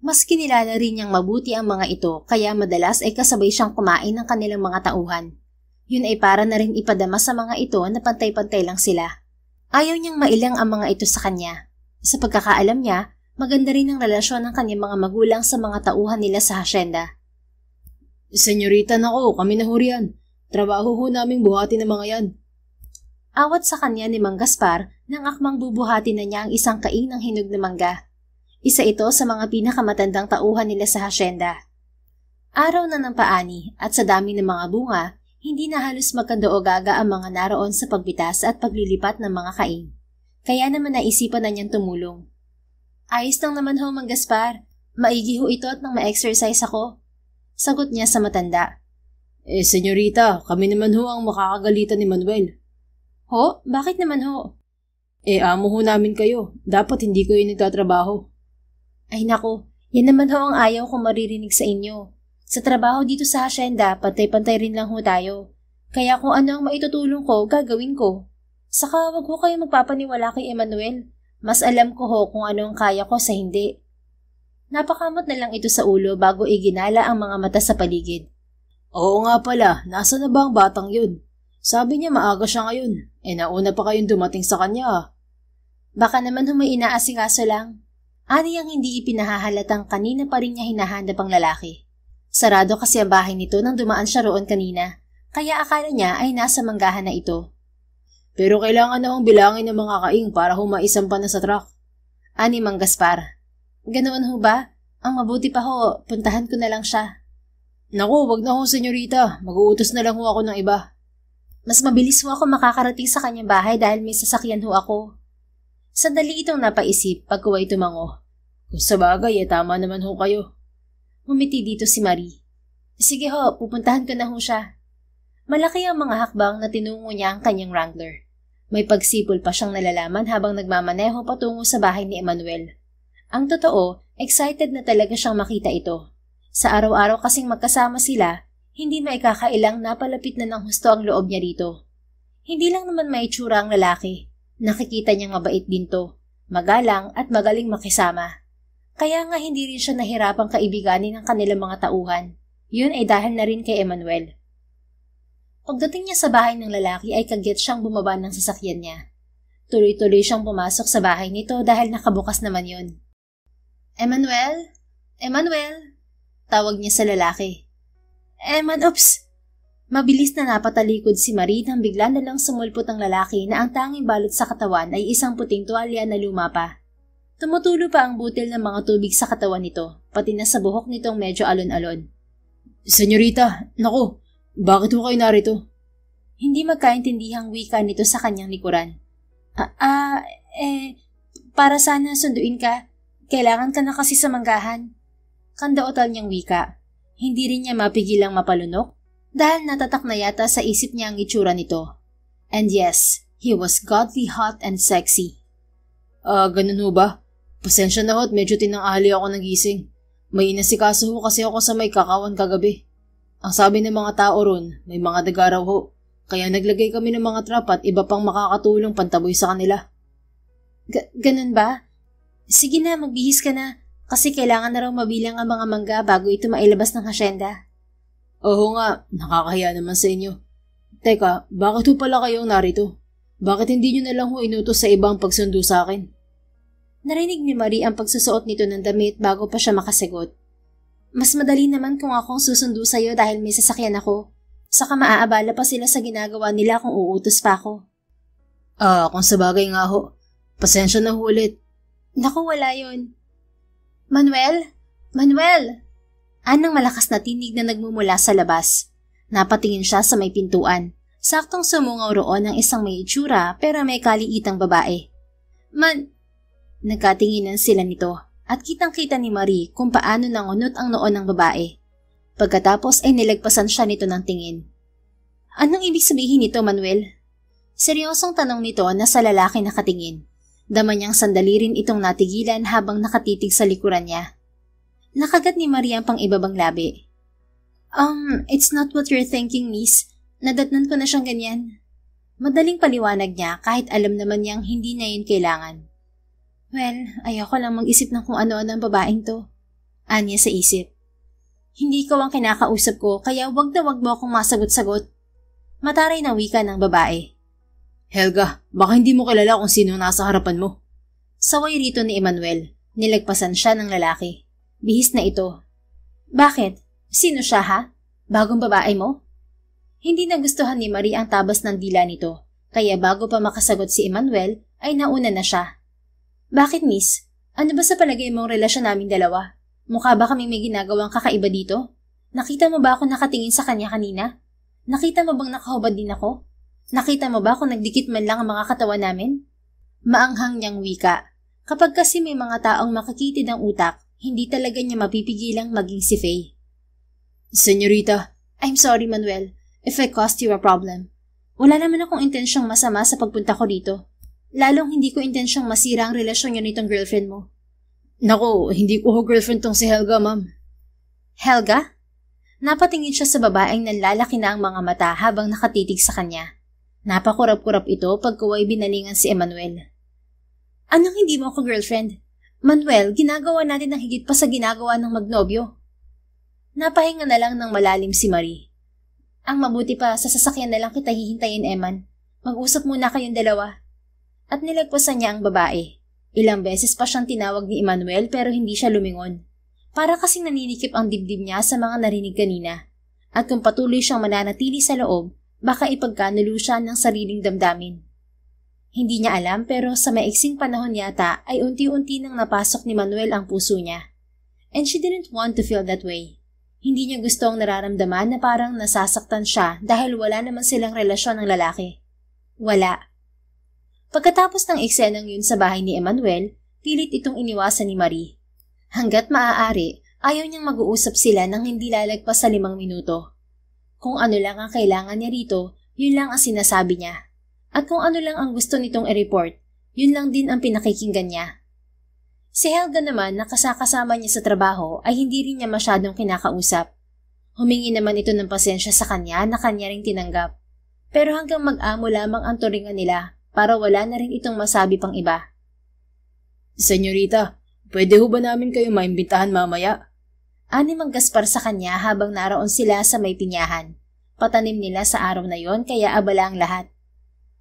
[SPEAKER 1] Mas kinilala rin niyang mabuti ang mga ito kaya madalas ay kasabay siyang kumain ng kanilang mga tauhan. Yun ay para na rin ipadama sa mga ito na pantay-pantay lang sila. Ayaw niyang mailang ang mga ito sa kanya. Sa pagkakaalam niya, maganda rin ang relasyon ng kanyang mga magulang sa mga tauhan nila sa hasyenda. Senyorita nako, kami na hurian. Trabaho ho naming buhati ng mga yan. Awat sa kanya ni Mang Gaspar nang akmang bubuhati na niya ang isang kaing ng hinog na mangga. Isa ito sa mga pinakamatandang tauhan nila sa hasyenda. Araw na ng paani at sa dami ng mga bunga, hindi na halos magkandoogaga ang mga naroon sa pagbitas at paglilipat ng mga kaing. Kaya naman naisipan na niyang tumulong. Ayos lang naman ho, Mang Gaspar. Maigi ho ito at nang ma-exercise ako. Sagot niya sa matanda. Senyorita, kami naman ho ang makakagalitan ni Manuel. Ho? Bakit naman ho? Amo ho namin kayo. Dapat hindi kayo nagtatrabaho. Ay nako, yan naman ho ang ayaw kong maririnig sa inyo. Sa trabaho dito sa hasyenda, pantay-pantay rin lang ho tayo. Kaya kung ano ang maitutulong ko, gagawin ko. Saka wag ho kayo magpapaniwala kay Emmanuel. Mas alam ko ho kung ano ang kaya ko sa hindi. Napakamot na lang ito sa ulo bago iginala ang mga mata sa paligid. Oo nga pala, nasa na ba ang batang yun? Sabi niya maaga siya ngayon. Nauna pa kayong dumating sa kanya. Baka naman may inaasikaso lang. Ani ang hindi ipinahahalatang kanina pa rin niya hinahanap ang lalaki. Sarado kasi ang bahay nito nang dumaan siya roon kanina, kaya akala niya ay nasa manggahan na ito. Pero kailangan na akong bilangin ng mga kaing para humaisampan na sa truck. Ani Mang Gaspar. Ganoon ho ba? Ang mabuti pa ho, puntahan ko na lang siya. Naku, wag na ho, senyorita. Mag-uutos na lang ho ako ng iba. Mas mabilis ho ako makakarating sa kanyang bahay dahil may sasakyan ho ako. Sandali itong napaisip pagkuway tumango. Kung sa bagay, tama naman ho kayo. Ngumiti dito si Marie. Sige ho, pupuntahan ko na ho siya. Malaki ang mga hakbang na tinungo niya ang kanyang Wrangler. May pagsipol pa siyang nalalaman habang nagmamaneho patungo sa bahay ni Emmanuel. Ang totoo, excited na talaga siyang makita ito. Sa araw-araw kasing magkasama sila, hindi maikakailang napalapit na ng husto ang loob niya rito. Hindi lang naman may itsura ang lalaki. Nakikita niyang mabait din to, magalang at magaling makisama. Kaya nga hindi rin siya nahirapang kaibiganin ng kanilang mga tauhan. Yun ay dahil na rin kay Emmanuel. Pagdating niya sa bahay ng lalaki ay kagyat siyang bumaba ng sasakyan niya. Tuloy-tuloy siyang pumasok sa bahay nito dahil nakabukas naman yun. Emmanuel? Emmanuel? Tawag niya sa lalaki. Oops! Mabilis na napatalikod si Marie nang bigla na lang sumulpot ang lalaki na ang tanging balot sa katawan ay isang puting tuwalya na luma pa. Tumutulo pa ang butil ng mga tubig sa katawan nito, pati na sa buhok nitong medyo alon-alon. Senyorita, naku, bakit ho kayo narito? Hindi magkaintindihang wika nito sa kanyang likuran. Para sana sunduin ka. Kailangan ka na kasi sa manggahan. Kandaotal niyang wika. Hindi rin niya mapigilang mapalunok dahil natatak na yata sa isip niya ang itsura nito. And yes, he was godly hot and sexy.
[SPEAKER 2] Ganun ho ba? Pasensya na ho at medyo tinanghali ako nagising. May inasikaso ho kasi ako sa may kakawan kagabi. Ang sabi ng mga tao ron, may mga daga raw ho. Kaya naglagay kami ng mga trap at iba pang makakatulong pantaboy sa kanila.
[SPEAKER 1] Ganun ba? Sige na, magbihis ka na. Kasi kailangan na raw mabilang ang mga mangga bago ito mailabas ng hasyenda.
[SPEAKER 2] Oo nga, nakakahiya naman sa inyo. Teka, bakit ho pala kayong narito? Bakit hindi nyo na lang ho inutos sa ibang pagsundo sa akin?
[SPEAKER 1] Narinig ni Marie ang pagsusuot nito ng damit bago pa siya makasagot. Mas madali naman kung akong susundo sa'yo dahil may sasakyan ako. Saka maaabala pa sila sa ginagawa nila kung uutos pa ako.
[SPEAKER 2] Kung sabagay nga ho. Pasensya na ho ulit.
[SPEAKER 1] Naku, wala yun. Manuel? Manuel! Anang malakas na tinig na nagmumula sa labas. Napatingin siya sa may pintuan. Saktong sumungaw roon ang isang may itsura pero may kaliitang babae. Nagkatinginan sila nito at kitang-kita ni Marie kung paano nangunot ang noon ng babae. Pagkatapos ay nilagpasan siya nito ng tingin. Anong ibig sabihin nito, Manuel? Seryosong tanong nito na sa lalaki nakatingin. Dama niyang sandali rin itong natigilan habang nakatitig sa likuran niya. Nakagat ni Maria ang pang-ibabang labi. It's not what you're thinking, miss. Nadatnan ko na siyang ganyan. Madaling paliwanag niya kahit alam naman niyang hindi na yun kailangan. Well, ayoko lang mag-isip ng kung ano-ano ang babaeng to. Anya sa isip. Hindi ikaw ang kinakausap ko kaya wag na wag mo akong masagot-sagot. Mataray na wika ng babae.
[SPEAKER 2] Helga, baka hindi mo kilala kung sino nasa harapan mo.
[SPEAKER 1] Saway rito ni Emmanuel. Nilagpasan siya ng lalaki. Bihis na ito. Bakit? Sino siya ha? Bagong babae mo? Hindi nagustuhan ni Marie ang tabas ng dila nito, kaya bago pa makasagot si Emmanuel ay nauna na siya. Bakit miss? Ano ba sa palagay mong relasyon naming dalawa? Mukha ba kaming may ginagawang kakaiba dito? Nakita mo ba ako nakatingin sa kanya kanina? Nakita mo bang nakahubad din ako? Nakita mo ba kung nagdikit man lang ang mga katawan namin? Maanghang niyang wika. Kapag kasi may mga taong makakitid ang utak, hindi talaga niya mapipigilang maging si Faye.
[SPEAKER 2] Senyorita.
[SPEAKER 1] I'm sorry, Manuel, if I caused you a problem. Wala naman akong intensyong masama sa pagpunta ko dito. Lalong hindi ko intensyong masira ang relasyon niyo nitong girlfriend mo.
[SPEAKER 2] Naku, hindi ko ho girlfriend tong si Helga, ma'am.
[SPEAKER 1] Helga? Napatingin siya sa babaeng nanlalaki na ang mga mata habang nakatitig sa kanya. Napakurap-kurap ito pagkuway binalingan si Emmanuel. Anong hindi mo ako girlfriend? Manuel, ginagawa natin ang higit pa sa ginagawa ng magnobyo. Napahinga na lang ng malalim si Marie. Ang mabuti pa, sa sasakyan na lang kita hihintayin, Eman. Mag-usap muna kayong dalawa. At nilagpasan niya ang babae. Ilang beses pa siyang tinawag ni Emmanuel pero hindi siya lumingon. Para kasing naninikip ang dibdib niya sa mga narinig kanina. At kung patuloy siyang mananatili sa loob, baka ipagkanulo siya ng sariling damdamin. Hindi niya alam pero sa maiksing panahon yata ay unti-unti nang napasok ni Manuel ang puso niya. And she didn't want to feel that way. Hindi niya gustong nararamdaman na parang nasasaktan siya dahil wala naman silang relasyon ng lalaki. Wala. Pagkatapos ng eksenang yun sa bahay ni Emmanuel, pilit itong iniwasan ni Marie. Hanggat maaari, ayaw niyang mag-uusap sila nang hindi lalagpas sa 5 minuto. Kung ano lang ang kailangan niya rito, yun lang ang sinasabi niya. At kung ano lang ang gusto nitong i-report, yun lang din ang pinakikinggan niya. Si Helga naman na kasakasama niya sa trabaho ay hindi rin niya masyadong kinakausap. Humingi naman ito ng pasensya sa kanya na kanya ring tinanggap. Pero hanggang mag-amo lamang ang turingan nila para wala na rin itong masabi pang iba.
[SPEAKER 2] Senyorita, pwede ho ba namin kayo maimbitahan mamaya?
[SPEAKER 1] Ani Mang Gaspar sa kanya habang naroon sila sa may pinyahan. Patanim nila sa araw na yon kaya abala ang lahat.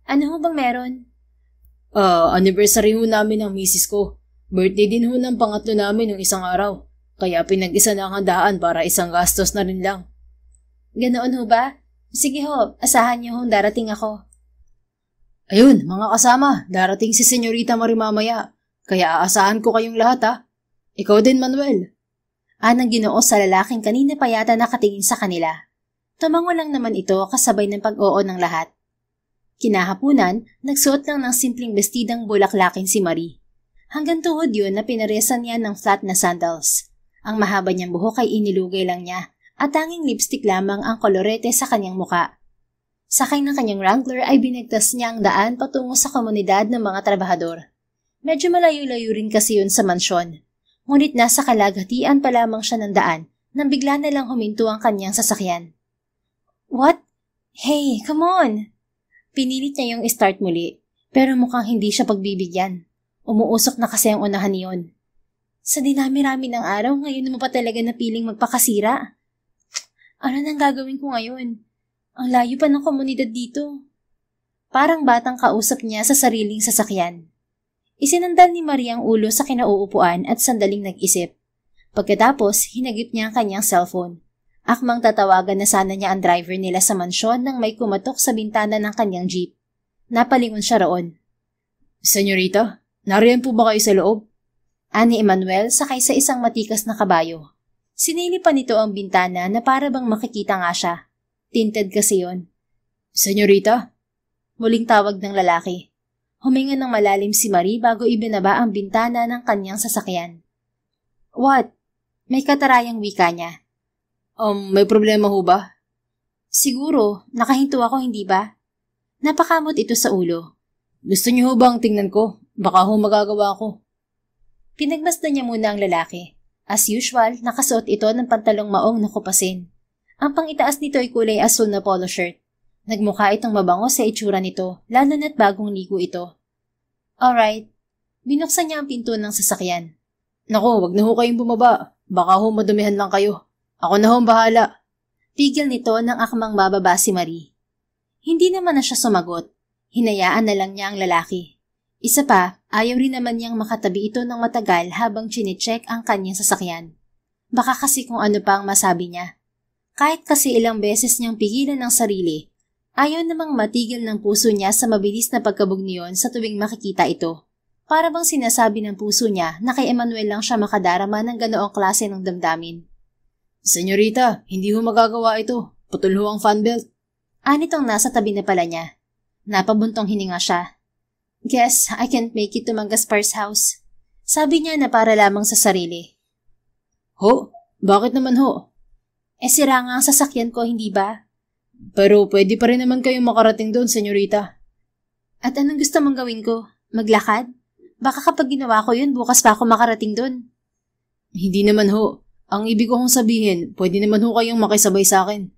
[SPEAKER 1] Ano ho bang meron?
[SPEAKER 2] Anniversary ho namin ng misis ko. Birthday din ho ng pangatlo namin ng isang araw. Kaya pinag-isa na ang handaan para isang gastos na rin lang.
[SPEAKER 1] Ganoon ho ba? Sige ho, asahan niyo hong darating ako.
[SPEAKER 2] Ayun, mga kasama, darating si Senyorita Marie mamaya. Kaya aasahan ko kayong lahat ha. Ikaw din, Manuel.
[SPEAKER 1] Anang Ginoo sa lalaking kanina pa yata nakatingin sa kanila. Tumango lang naman ito kasabay ng pag-oo ng lahat. Kinahapunan, nagsuot lang ng simpleng bestidang bulaklakin si Marie. Hanggang tuhod yun na pinaresan niya ng flat na sandals. Ang mahaba niyang buhok ay inilugay lang niya at tanging lipstick lamang ang kolorete sa kanyang muka. Sakay ng kanyang Wrangler ay binigtas niya ang daan patungo sa komunidad ng mga trabahador. Medyo malayo-layo rin kasi yun sa mansyon. Ngunit nasa kalagatian pa lamang siya ng daan nang bigla na lang huminto ang kanyang sasakyan. What? Hey, come on! Pinilit niya yung start muli, pero mukhang hindi siya pagbibigyan. Umuusok na kasi ang unahan niyon. Sa dinami-rami ng araw, ngayon mo pa talaga napiling magpakasira. Ano nang gagawin ko ngayon? Ang layo pa ng komunidad dito. Parang batang kausap niya sa sariling sasakyan. Isinandal ni Maria ang ulo sa kinauupuan at sandaling nag-isip. Pagkatapos, hinagip niya ang kanyang cellphone. Akmang tatawagan na sana niya ang driver nila sa mansyon nang may kumatok sa bintana ng kanyang jeep. Napalingon siya roon.
[SPEAKER 2] Senyorita, nariyan po ba kayo sa loob?
[SPEAKER 1] Ani Emmanuel sakay sa isang matikas na kabayo. Sinili pa nito ang bintana na para bang makikita nga siya. Tinted kasi yon.
[SPEAKER 2] Senyorita?
[SPEAKER 1] Muling tawag ng lalaki. Huminga ng malalim si Marie bago ibinaba ang bintana ng kanyang sasakyan. What? May katarayang wika niya.
[SPEAKER 2] May problema ho ba?
[SPEAKER 1] Siguro, nakahinto ako hindi ba? Napakamot ito sa ulo.
[SPEAKER 2] Gusto niyo ho bang tingnan ko? Baka ho magagawa ko.
[SPEAKER 1] Pinagmasdan niya muna ang lalaki. As usual, nakasuot ito ng pantalong maong na kupasin. Ang pangitaas nito ay kulay asul na polo shirt. Nagmukha itong mabango sa itsura nito, lalo na't bagong ligo ito. Alright. Binuksan niya ang pinto ng sasakyan.
[SPEAKER 2] Naku, wag na ho kayong bumaba. Baka ho madumihan lang kayo. Ako na ho ang bahala.
[SPEAKER 1] Pigil nito ng akmang bababa si Marie. Hindi naman na siya sumagot. Hinayaan na lang niya ang lalaki. Isa pa, ayaw rin naman niyang makatabi ito ng matagal habang chinecheck ang kanyang sasakyan. Baka kasi kung ano pa ang masabi niya. Kahit kasi ilang beses niyang pigilan ng sarili, ayaw namang matigil ng puso niya sa mabilis na pagkabog niyon sa tuwing makikita ito. Para bang sinasabi ng puso niya na kay Emmanuel lang siya makadarama ng ganoong klase ng damdamin.
[SPEAKER 2] Senyorita, hindi ho magagawa ito. Putol ho ang fan belt.
[SPEAKER 1] Anitong nasa tabi na pala niya. Napabuntong hininga siya. Guess I can't make it to Mang Gaspar's house. Sabi niya na para lamang sa sarili.
[SPEAKER 2] Ho? Bakit naman ho?
[SPEAKER 1] Sira nga ang sasakyan ko, hindi ba?
[SPEAKER 2] Pero pwede pa rin naman kayong makarating doon, senyorita.
[SPEAKER 1] At anong gusto mong gawin ko? Maglakad? Baka kapag ginawa ko yun, bukas pa ako makarating doon.
[SPEAKER 2] Hindi naman ho. Ang ibig ko hong sabihin, pwede naman ho kayong makisabay sa akin.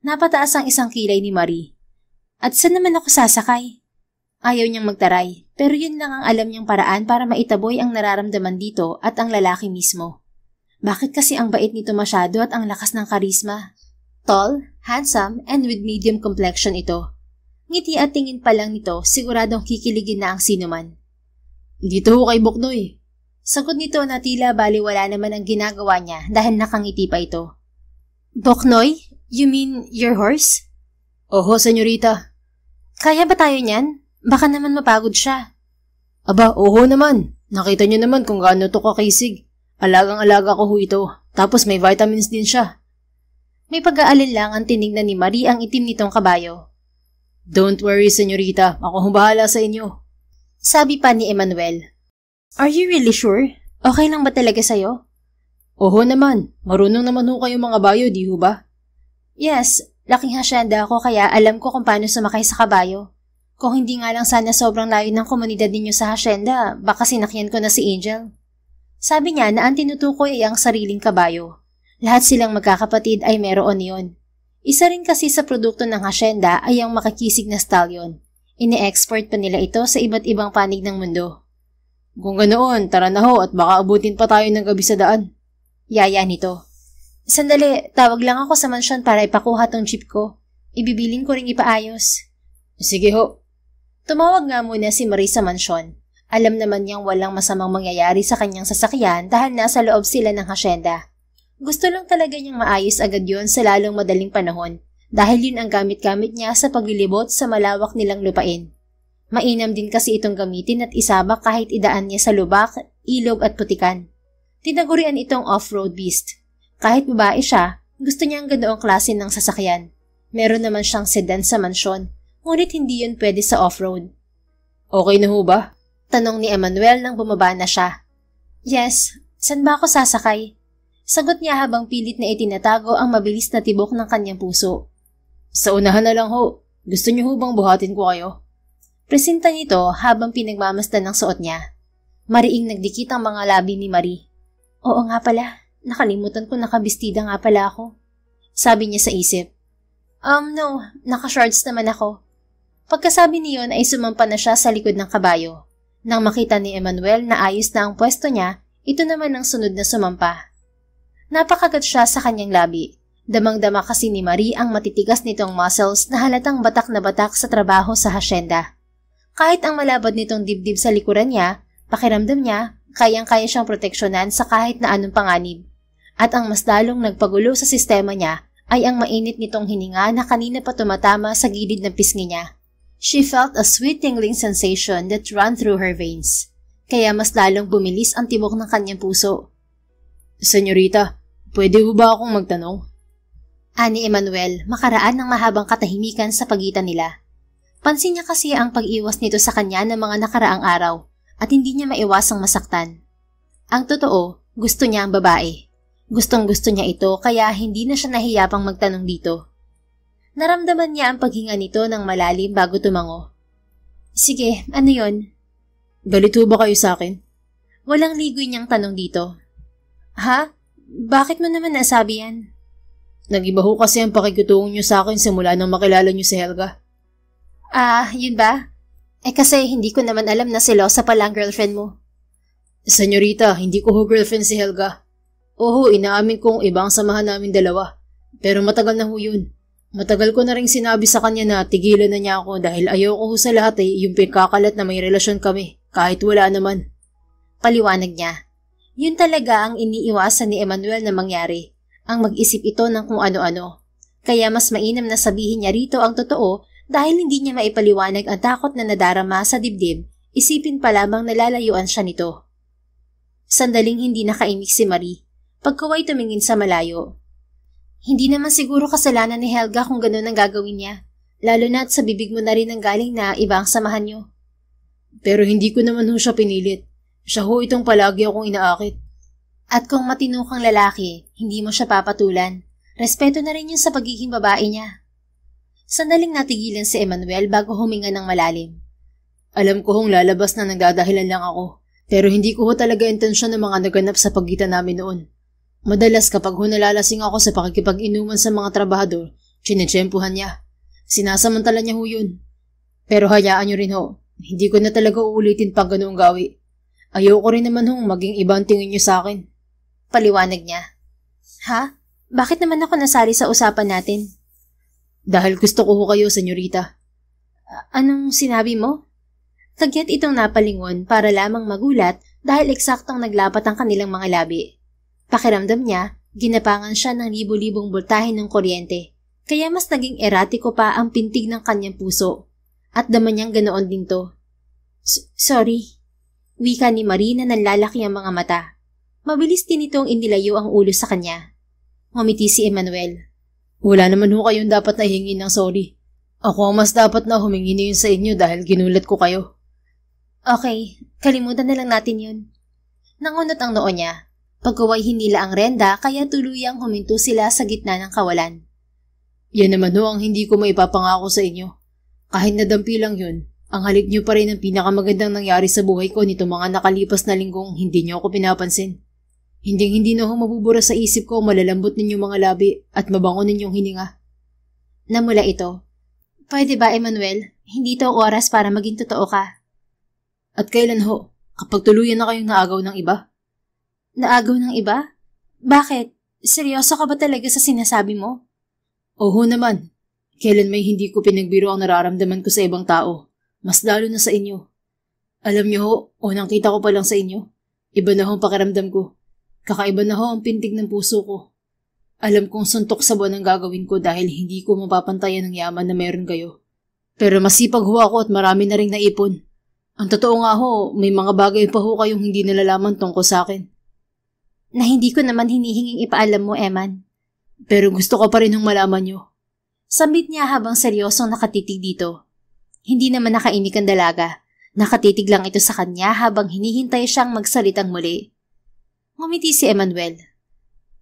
[SPEAKER 1] Napataas ang isang kilay ni Marie. At saan naman ako sasakay? Ayaw niyang magtaray, pero yun lang ang alam niyang paraan para maitaboy ang nararamdaman dito at ang lalaki mismo. Bakit kasi ang bait nito masyado at ang lakas ng karisma? Tall, handsome, and with medium complexion ito. Ngiti at tingin pa lang nito, siguradong kikiligin na ang sinuman.
[SPEAKER 2] Dito ho kay Boknoy.
[SPEAKER 1] Sagot nito na tila baliwala naman ang ginagawa niya dahil nakangiti pa ito. Boknoy? You mean your horse?
[SPEAKER 2] Oho, senyorita.
[SPEAKER 1] Kaya ba tayo niyan? Baka naman mapagod siya.
[SPEAKER 2] Aba, oho naman. Nakita niyo naman kung gaano to kakisig. Alagang-alaga ko ho ito. Tapos may vitamins din siya.
[SPEAKER 1] May pag-aalala ang tinignan ni Marie ang itim nitong kabayo.
[SPEAKER 2] Don't worry, senyorita. Ako hong bahala sa inyo.
[SPEAKER 1] Sabi pa ni Emmanuel. Are you really sure? Okay lang ba talaga sa'yo?
[SPEAKER 2] Oho naman. Marunong naman ho kayong mga bayo, di ho ba?
[SPEAKER 1] Yes. Laking hasyenda ako kaya alam ko kung paano sumakay sa kabayo. Kung hindi nga lang sana sobrang layo ng komunidad ninyo sa hasyenda, baka sinakyan ko na si Angel. Sabi niya na ang tinutukoy ay ang sariling kabayo. Lahat silang magkakapatid ay meron yon. Isa rin kasi sa produkto ng hasyenda ay ang makakisig na stallion. Ine-export pa nila ito sa iba't ibang panig ng mundo.
[SPEAKER 2] Kung ganoon, tara na ho at baka abutin pa tayo ng gabi sa daan.
[SPEAKER 1] Yaya nito. Sandali, tawag lang ako sa mansyon para ipakuha tong jeep ko. Ibibiling ko ring ipaayos.
[SPEAKER 2] Sige ho.
[SPEAKER 1] Tumawag nga muna si Marie sa mansyon. Alam naman niyang walang masamang mangyayari sa kanyang sasakyan dahil nasa loob sila ng hasyenda. Gusto lang talaga niyang maayos agad yon sa lalong madaling panahon dahil yun ang gamit-gamit niya sa paglilibot sa malawak nilang lupain. Mainam din kasi itong gamitin at isabak kahit idaan niya sa lubak, ilog at putikan. Tinagurian itong off-road beast. Kahit babae siya, gusto niya ang ganoong klase ng sasakyan. Meron naman siyang sedan sa mansyon, ngunit hindi yun pwede sa off-road.
[SPEAKER 2] Okay na ho ba?
[SPEAKER 1] Tanong ni Emmanuel nang bumaba na siya. Yes, saan ba ako sasakay? Sagot niya habang pilit na itinatago ang mabilis na tibok ng kanyang puso.
[SPEAKER 2] Sa unahan na lang ho. Gusto niyo ho bang buhatin ko kayo?
[SPEAKER 1] Presinta nito habang pinagmamasdan ng suot niya. Mariing nagdikit ang mga labi ni Marie. Oo nga pala, nakalimutan ko nakabistida nga pala ako. Sabi niya sa isip. No, naka-shorts naman ako. Pagkasabi niyon ay sumampa na siya sa likod ng kabayo. Nang makita ni Emmanuel na ayos na ang pwesto niya, ito naman ang sunod na sumampa. Napakagat siya sa kanyang labi. Damang-dama kasi ni Marie ang matitigas nitong muscles na halatang batak na batak sa trabaho sa hasyenda. Kahit ang malabad nitong dibdib sa likuran niya, pakiramdam niya, kayang-kaya siyang proteksyonan sa kahit na anong panganib. At ang mas lalong nagpagulo sa sistema niya ay ang mainit nitong hininga na kanina pa tumatama sa gilid ng pisngi niya. She felt a sweet tingling sensation that ran through her veins. Kaya mas lalong bumilis ang tibok ng kanyang puso.
[SPEAKER 2] Senyorita, pwede ho ba akong magtanong?
[SPEAKER 1] Ani Emmanuel, makaraan ng mahabang katahimikan sa pagitan nila. Pansin niya kasi ang pag-iwas nito sa kanya ng mga nakaraang araw at hindi niya maiwasang masaktan. Ang totoo, gusto niya ang babae. Gustong-gusto niya ito kaya hindi na siya nahihiyapang magtanong dito. Naramdaman niya ang paghinga nito ng malalim bago tumango. Sige, ano yon?
[SPEAKER 2] Galit ho ba kayo sa akin?
[SPEAKER 1] Walang ligoy niyang tanong dito. Ha? Bakit mo naman nasabi yan?
[SPEAKER 2] Nag-iba ho kasi ang pakikutungo niyo sa akin simula nang makilala niyo si Helga.
[SPEAKER 1] Yun ba? Kasi hindi ko naman alam na selosa pala ang girlfriend mo.
[SPEAKER 2] Senyorita, hindi ko ho girlfriend si Helga. Oo, inaamin kong iba ang samahan namin dalawa. Pero matagal na ho yun. Matagal ko na rin sinabi sa kanya na tigilan na niya ako dahil ayaw ko ho sa lahat yung pinagkakalat na may relasyon kami, kahit wala naman.
[SPEAKER 1] Paliwanag niya. Yun talaga ang iniiwasan ni Emmanuel na mangyari, ang mag-isip ito ng kung ano-ano. Kaya mas mainam na sabihin niya rito ang totoo dahil hindi niya maipaliwanag ang takot na nadarama sa dibdib, isipin pa lamang nalalayuan siya nito. Sandaling hindi nakaimik si Marie, pagkaway tumingin sa malayo. Hindi naman siguro kasalanan ni Helga kung gano'n ang gagawin niya, lalo na't sa bibig mo na rin ang galing na iba ang samahan niyo.
[SPEAKER 2] Pero hindi ko naman ho siya pinilit. Siya ho itong palagi akong inaakit.
[SPEAKER 1] At kung matino kang lalaki, hindi mo siya papatulan. Respeto na rin yun sa pagiging babae niya. Sandaling natigilan si Emmanuel bago huminga ng malalim.
[SPEAKER 2] Alam ko hong lalabas na nagdadahilan lang ako, pero hindi ko ho talaga intensyon ng mga naganap sa pagitan namin noon. Madalas kapag ho nalalasing ako sa pakikipag-inuman sa mga trabahador, tsinitsyempuhan niya. Sinasamantala niya ho yun. Pero hayaan niyo rin ho, hindi ko na talaga uulitin pag ganoong gawi. Ayoko rin naman hong maging ibang tingin niyo sa akin.
[SPEAKER 1] Paliwanag niya. Ha? Bakit naman ako nasali sa usapan natin?
[SPEAKER 2] Dahil gusto ko ho kayo, senyorita.
[SPEAKER 1] Anong sinabi mo? Kagyat itong napalingon para lamang magulat dahil eksaktong naglapat ang kanilang mga labi. Pakiramdam niya, ginapangan siya ng libo-libong boltahe ng kuryente, kaya mas naging eratiko pa ang pintig ng kanyang puso. At dama niyang ganoon din to. Sorry. Wika ni Marie na nanlalaki ang mga mata. Mabilis din itong inilayo ang ulo sa kanya. Ngumiti si Emmanuel.
[SPEAKER 2] Wala naman ho kayong dapat na hingin ng sorry. Ako ang mas dapat na humingi niyo sa inyo dahil ginulat ko kayo.
[SPEAKER 1] Okay, kalimutan na lang natin yun. Nangunot ang noo niya. Pagkaway hinila ang renda kaya tuluyang huminto sila sa gitna ng kawalan.
[SPEAKER 2] Yan naman ho ang hindi ko maipapangako sa inyo. Kahit nadampi lang yun, ang halik niyo pa rin ang pinakamagandang nangyari sa buhay ko nito mga nakalipas na linggong hindi niyo ako pinapansin. Hindi na ho mabubura sa isip ko malalambot ninyong mga labi at mabango ninyong hininga.
[SPEAKER 1] Namula ito. Pwede ba, Emmanuel? Hindi to oras para maging totoo ka.
[SPEAKER 2] At kailan ho? Kapag tuluyan na kayong naagaw ng iba?
[SPEAKER 1] Naagaw ng iba? Bakit? Seryoso ka ba talaga sa sinasabi mo?
[SPEAKER 2] Oo naman. Kailan may hindi ko pinagbiro ang nararamdaman ko sa ibang tao. Mas lalo na sa inyo. Alam niyo ho, unang kita ko pa lang sa inyo. Iba na ho ang pakiramdam ko. Kakaiba na ho ang pintig ng puso ko. Alam kong suntok sa buwan ang gagawin ko dahil hindi ko mapapantayan ng yaman na meron kayo. Pero masipag ho ako at marami na rin naipon. Ang totoo nga ho, may mga bagay pa ho kayong hindi nalalaman tungkol sa akin.
[SPEAKER 1] Na hindi ko naman hinihinging ipaalam mo, Eman.
[SPEAKER 2] Pero gusto ko pa rin hong malaman nyo.
[SPEAKER 1] Sambit niya habang seryosong nakatitig dito. Hindi naman nakaimik ang dalaga. Nakatitig lang ito sa kanya habang hinihintay siyang magsalitang muli. Ngumiti si Emmanuel.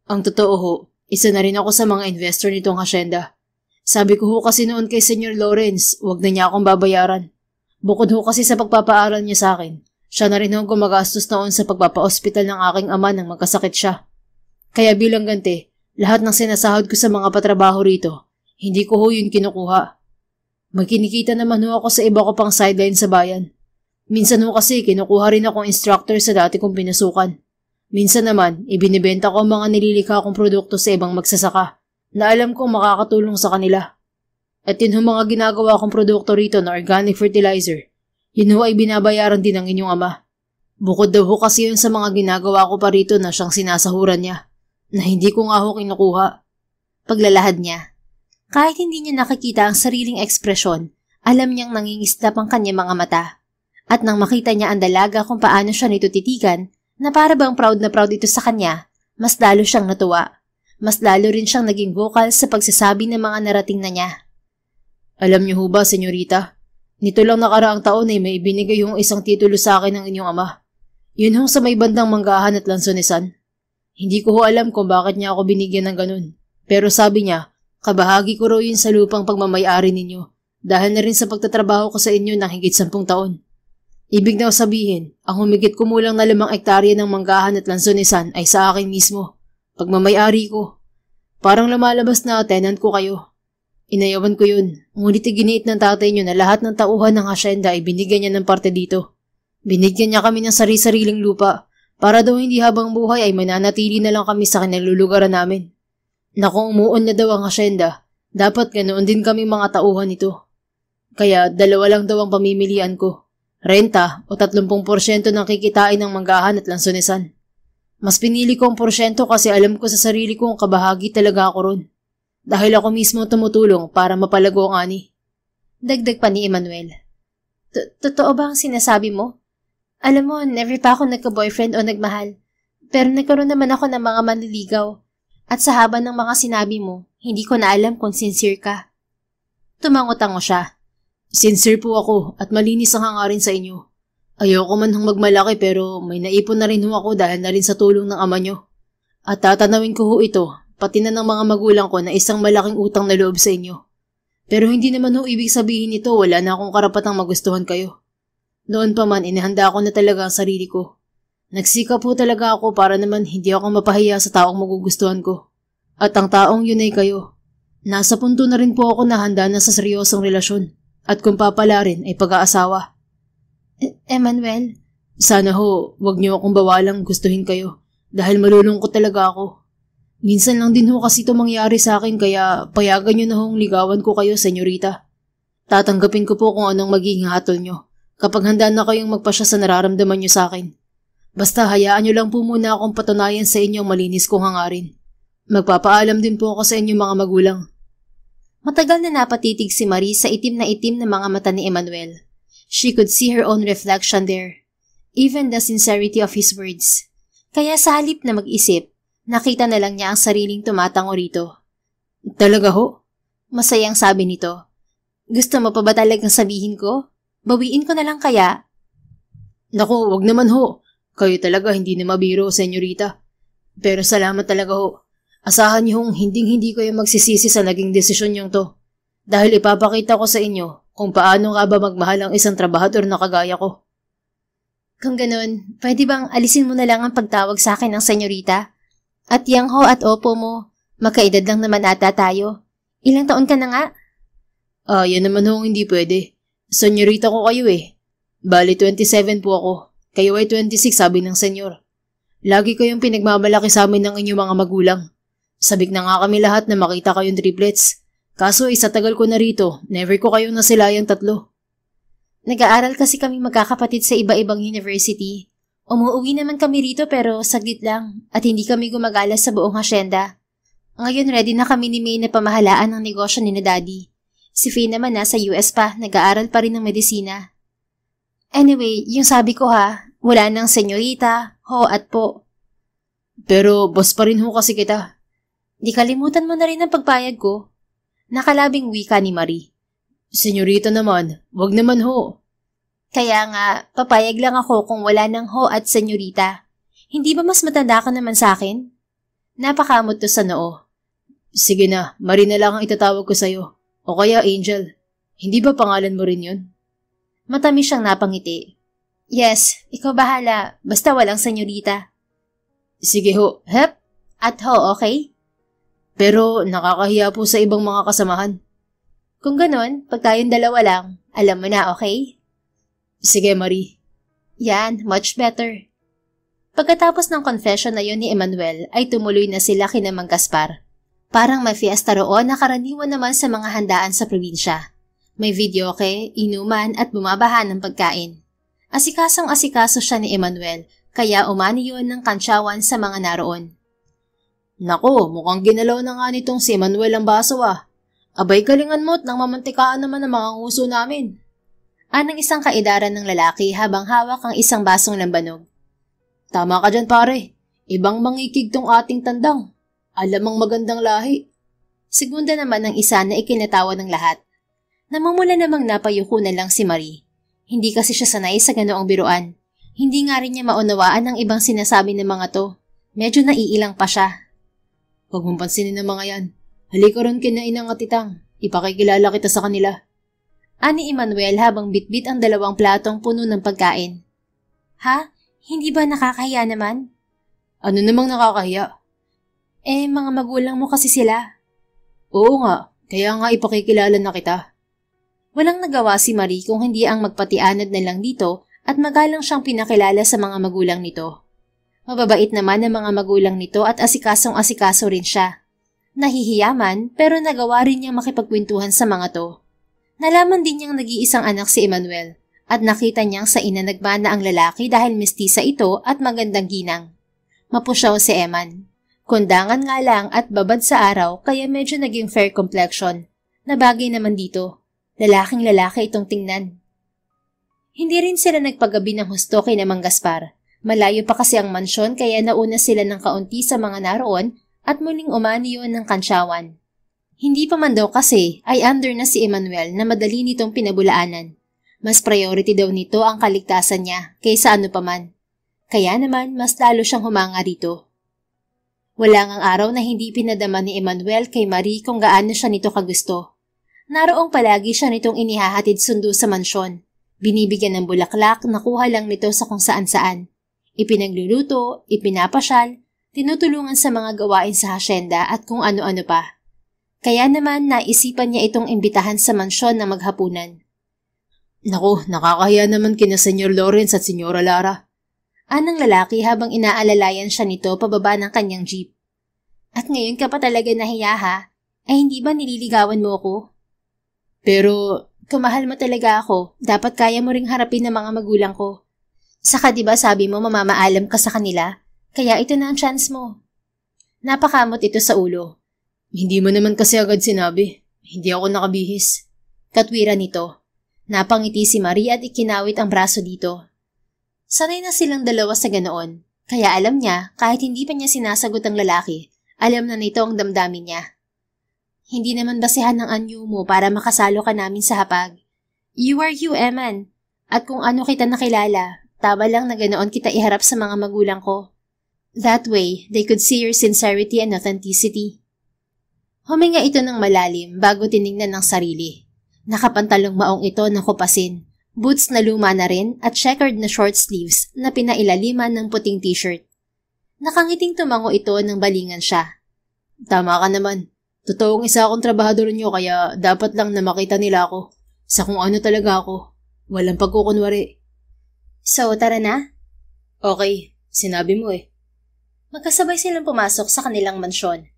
[SPEAKER 2] Ang totoo ho, isa na rin ako sa mga investor nitong hasyenda. Sabi ko ho kasi noon kay Senyor Lawrence, wag na niya akong babayaran. Bukod ho kasi sa pagpapaaral niya sa akin, siya na rin ho gumagastos noon sa pagpapa-ospital ng aking ama nang magkasakit siya. Kaya bilang ganti, lahat ng sinasahod ko sa mga patrabaho rito, hindi ko ho yun kinukuha. Magkinikita naman ho ako sa iba ko pang sideline sa bayan. Minsan ho kasi kinukuha rin akong instructor sa dati kong pinasukan. Minsan naman, ibinibenta ko ang mga nililikha kong produkto sa ibang magsasaka na alam kong makakatulong sa kanila. At yun ho mga ginagawa kong produkto rito na organic fertilizer, yun ho ay binabayaran din ng inyong ama. Bukod daw ho kasi yun sa mga ginagawa ko pa rito na siyang sinasahuran niya, na hindi ko nga ho kinukuha.
[SPEAKER 1] Paglalahad niya. Kahit hindi niya nakikita ang sariling ekspresyon, alam niyang nangingislap ang kanyang mga mata. At nang makita niya ang dalaga kung paano siya nito titigan, na para bang proud na proud ito sa kanya, mas lalo siyang natuwa. Mas lalo rin siyang naging vocal sa pagsasabi ng mga narating na niya.
[SPEAKER 2] Alam niyo ho ba, senyorita? Nito lang nakaraang taon ay may ibinigay yung isang titulo sa akin ng inyong ama. Yun hong sa may bandang Manggahan at Lansonesan. Hindi ko ho alam kung bakit niya ako binigyan ng ganun. Pero sabi niya, kabahagi ko raw yun sa lupang pagmamayari ninyo dahil na rin sa pagtatrabaho ko sa inyo ng higit 10 taon. Ibig na sabihin, ang humigit kumulang na 5 ektarya ng Manggahan at Lansonesan ay sa akin mismo. Pagmamayari ko. Parang lumalabas na tenant ko kayo. Inayawan ko yun, ngunit iginiit ng tatay niyo na lahat ng tauhan ng hasyenda ay binigyan niya ng parte dito. Binigyan niya kami ng sari-sariling lupa para daw hindi habang buhay ay mananatili na lang kami sa kinalulugaran namin. Na kung umuon na daw ang hasyenda, dapat ganoon din kami mga tauhan nito. Kaya 2 lang daw ang pamimilian ko. Renta o 30% ng kikitain ng Manggahan at Lansonesan. Mas pinili ko ang porsyento kasi alam ko sa sarili ko ang kabahagi talaga ako ron. Dahil ako mismo tumutulong para mapalago ang ani.
[SPEAKER 1] Dagdag pa ni Emmanuel. Totoo ba ang sinasabi mo? Alam mo, never pa ako nagka-boyfriend o nagmahal. Pero nagkaroon naman ako ng mga manliligaw. At sa haba ng mga sinabi mo, hindi ko na alam kung sincere ka. Tumango-tango siya.
[SPEAKER 2] Sincere po ako at malinis ang hangarin sa inyo. Ayoko man hong magmalaki pero may naipon na rin ho ako dahil na rin sa tulong ng ama nyo. At tatanawin ko ho ito, pati na ng mga magulang ko na isang malaking utang na loob sa inyo. Pero hindi naman ho ibig sabihin nito wala na akong karapatang magustuhan kayo. Noon pa man inihanda ko na talaga ang sarili ko. Nagsikap po talaga ako para naman hindi ako mapahiya sa taong magugustuhan ko. At ang taong yun ay kayo. Nasa punto na rin po ako na handa na sa seryosong relasyon. At kung papala rin ay pag-aasawa.
[SPEAKER 1] Emmanuel?
[SPEAKER 2] Sana ho, wag niyo akong bawalang gustuhin kayo. Dahil malulungkot talaga ako. Minsan lang din ho kasi ito mangyari sa akin kaya payagan niyo na hong ligawan ko kayo, senyorita. Tatanggapin ko po kung anong magiging hatol niyo. Kapag handa na kayong magpasya sa nararamdaman niyo sa akin. Basta hayaan niyo lang po muna akong patunayan sa inyong malinis kong hangarin. Magpapaalam din po ako sa inyong mga magulang.
[SPEAKER 1] Matagal na napatitig si Marie sa itim na mga mata ni Emmanuel. She could see her own reflection there. Even the sincerity of his words. Kaya sa halip na mag-isip, nakita na lang niya ang sariling tumatango rito.
[SPEAKER 2] Talaga ho?
[SPEAKER 1] Masayang sabi nito. Gusto mo pa ba talagang sabihin ko? Bawiin ko na lang kaya?
[SPEAKER 2] Naku, wag naman ho. Kayo talaga hindi na mabiro, senyorita. Pero salamat talaga ho. Asahan niyo hong hinding-hindi kayo magsisisi sa naging desisyon niyong to. Dahil ipapakita ko sa inyo kung paano nga ba magmahal ang isang trabahador na kagaya ko.
[SPEAKER 1] Kung ganun, pwede bang alisin mo na lang ang pagtawag sa akin ng senyorita? At yang ho at opo mo, makaedad lang naman ata tayo. Ilang taon ka na nga?
[SPEAKER 2] Yan naman ho hindi pwede. Senyorita ko kayo eh. Bali 27 po ako. Kayo ay 26 sabi ng senyor. Lagi kayong pinagmamalaki sa amin ng inyong mga magulang. Sabik na nga kami lahat na makita kayong triplets. Kaso sa tagal ko na rito, never ko kayong nasilayang 3.
[SPEAKER 1] Nag-aaral kasi kami magkakapatid sa iba-ibang university. Umuwi naman kami rito pero saglit lang at hindi kami gumagala sa buong hasyenda. Ngayon ready na kami ni May na pamahalaan ng negosyo ni na Daddy. Si Faye naman nasa US pa, nag-aaral pa rin ng medisina. Anyway, yung sabi ko ha, wala nang senyorita, ho at po.
[SPEAKER 2] Pero boss pa rin ho kasi kita.
[SPEAKER 1] Di kalimutan mo na rin ang pagpayag ko. Nakalabing wika ni Marie.
[SPEAKER 2] Senyorita naman, wag naman ho.
[SPEAKER 1] Kaya nga, papayag lang ako kung wala ng ho at senyorita. Hindi ba mas matanda ka naman sa akin? Napakamot to sa noo.
[SPEAKER 2] Sige na, Marie na lang ang itatawag ko sa'yo. O kaya Angel. Hindi ba pangalan mo rin yun?
[SPEAKER 1] Matamis siyang napangiti. Yes, ikaw bahala. Basta walang senyorita.
[SPEAKER 2] Sige ho.
[SPEAKER 1] Hep? At ho, okay?
[SPEAKER 2] Pero nakakahiya po sa ibang mga kasamahan.
[SPEAKER 1] Kung ganon, pag tayong dalawa lang, alam mo na, okay?
[SPEAKER 2] Sige, Marie.
[SPEAKER 1] Yan, much better. Pagkatapos ng confession na yon ni Emmanuel, ay tumuloy na sila kina Mang Gaspar. Parang may fiesta roon na karaniwan naman sa mga handaan sa probinsya. May videoke, inuman at bumabahan ng pagkain. Asikasong-asikaso siya ni Emmanuel, kaya umani yun ng kantsawan sa mga naroon.
[SPEAKER 2] Nako, mukhang ginalaw na nga nitong si Emmanuel ang baso ah. Abay galingan mo't nang mamantikaan naman ang mga nguso namin.
[SPEAKER 1] Anang isang kaedaran ng lalaki habang hawak ang isang basong lambanog.
[SPEAKER 2] Tama ka dyan pare, ibang mangikig tong ating tandang. Alam ang magandang lahi.
[SPEAKER 1] Segunda naman ng isa na ikinatawa ng lahat. Namumula namang napayuko na lang si Marie. Hindi kasi siya sanay sa ganoong biruan. Hindi nga rin niya maunawaan ang ibang sinasabi ng mga to. Medyo naiilang pa siya.
[SPEAKER 2] Huwag mong pansinin ng mga yan. Halika ron kina inang at itang. Ipakikilala kita sa kanila.
[SPEAKER 1] Ani Emmanuel habang bitbit ang 2 platong puno ng pagkain. Ha? Hindi ba nakakahiya naman?
[SPEAKER 2] Ano namang nakakahiya?
[SPEAKER 1] Mga magulang mo kasi sila.
[SPEAKER 2] Oo nga, kaya nga ipakikilala na kita.
[SPEAKER 1] Walang nagawa si Marie kung hindi ang magpatianad na lang dito at magalang siyang pinakilala sa mga magulang nito. Mababait naman ang mga magulang nito at asikasong-asikaso rin siya. Nahihiyaman pero nagawa rin niyang makipagkwentuhan sa mga to. Nalaman din niyang nag-iisang anak si Emmanuel at nakita niyang sa ina nagmana ang lalaki dahil mestisa ito at magandang ginang. Mapusyaw si Eman. Kundangan nga lang at babad sa araw kaya medyo naging fair complexion. Nabagay naman dito. Lalaking lalaki itong tingnan. Hindi rin sila nagpagabi ng husto kay Mang Gaspar. Malayo pa kasi ang mansyon kaya nauna sila ng kaunti sa mga naroon at muling umani yun ng kantsawan. Hindi pa man daw kasi ay under na si Emmanuel na madali nitong pinabulaanan. Mas priority daw nito ang kaligtasan niya kaysa ano pa man. Kaya naman mas lalo siyang humanga rito. Wala ngang araw na hindi pinadama ni Emmanuel kay Marie kung gaano siya nito kagusto. Naroong palagi siya nitong inihahatid sundo sa mansyon. Binibigyan ng bulaklak, nakuha lang nito sa kung saan-saan. Ipinagluluto, ipinapasyal, tinutulungan sa mga gawain sa hasyenda at kung ano-ano pa. Kaya naman naisipan niya itong imbitahan sa mansyon na maghapunan.
[SPEAKER 2] Naku, nakakahiya naman kina Senyor Lawrence at Senyora Lara.
[SPEAKER 1] Anang lalaki habang inaalalayan siya nito pababa ng kanyang jeep. At ngayon ka pa talaga nahiya ha? Ay hindi ba nililigawan mo ako?
[SPEAKER 2] Pero,
[SPEAKER 1] kung mahal mo talaga ako, dapat kaya mo ring harapin ng mga magulang ko. Saka diba sabi mo mamamaalam ka sa kanila? Kaya ito na ang chance mo. Napakamot ito sa ulo.
[SPEAKER 2] Hindi mo naman kasi agad sinabi. Hindi ako nakabihis.
[SPEAKER 1] Katwiran nito. Napangiti si Marie at ikinawit ang braso dito. Sanay na silang dalawa sa ganoon. Kaya alam niya, kahit hindi pa niya sinasagot ang lalaki, alam na nito ang damdamin niya. Hindi naman basehan ng anyo mo para makasalo ka namin sa hapag. You are you, Eman. At kung ano kita nakilala, tama lang na ganoon kita iharap sa mga magulang ko. That way, they could see your sincerity and authenticity. Huminga ito ng malalim bago tiningnan ng sarili. Nakapantalong maong ito ng kupasin, boots na luma na rin at checkered na short sleeves na pinailaliman ng puting t-shirt. Nakangiting tumango ito nang balingan siya.
[SPEAKER 2] Tama ka naman. Totoong isa akong trabahador niyo kaya dapat lang na makita nila ako. Sa kung ano talaga ako. Walang pagkukunwari.
[SPEAKER 1] So, tara na?
[SPEAKER 2] Okay, sinabi mo eh.
[SPEAKER 1] Magkasabay silang pumasok sa kanilang mansyon.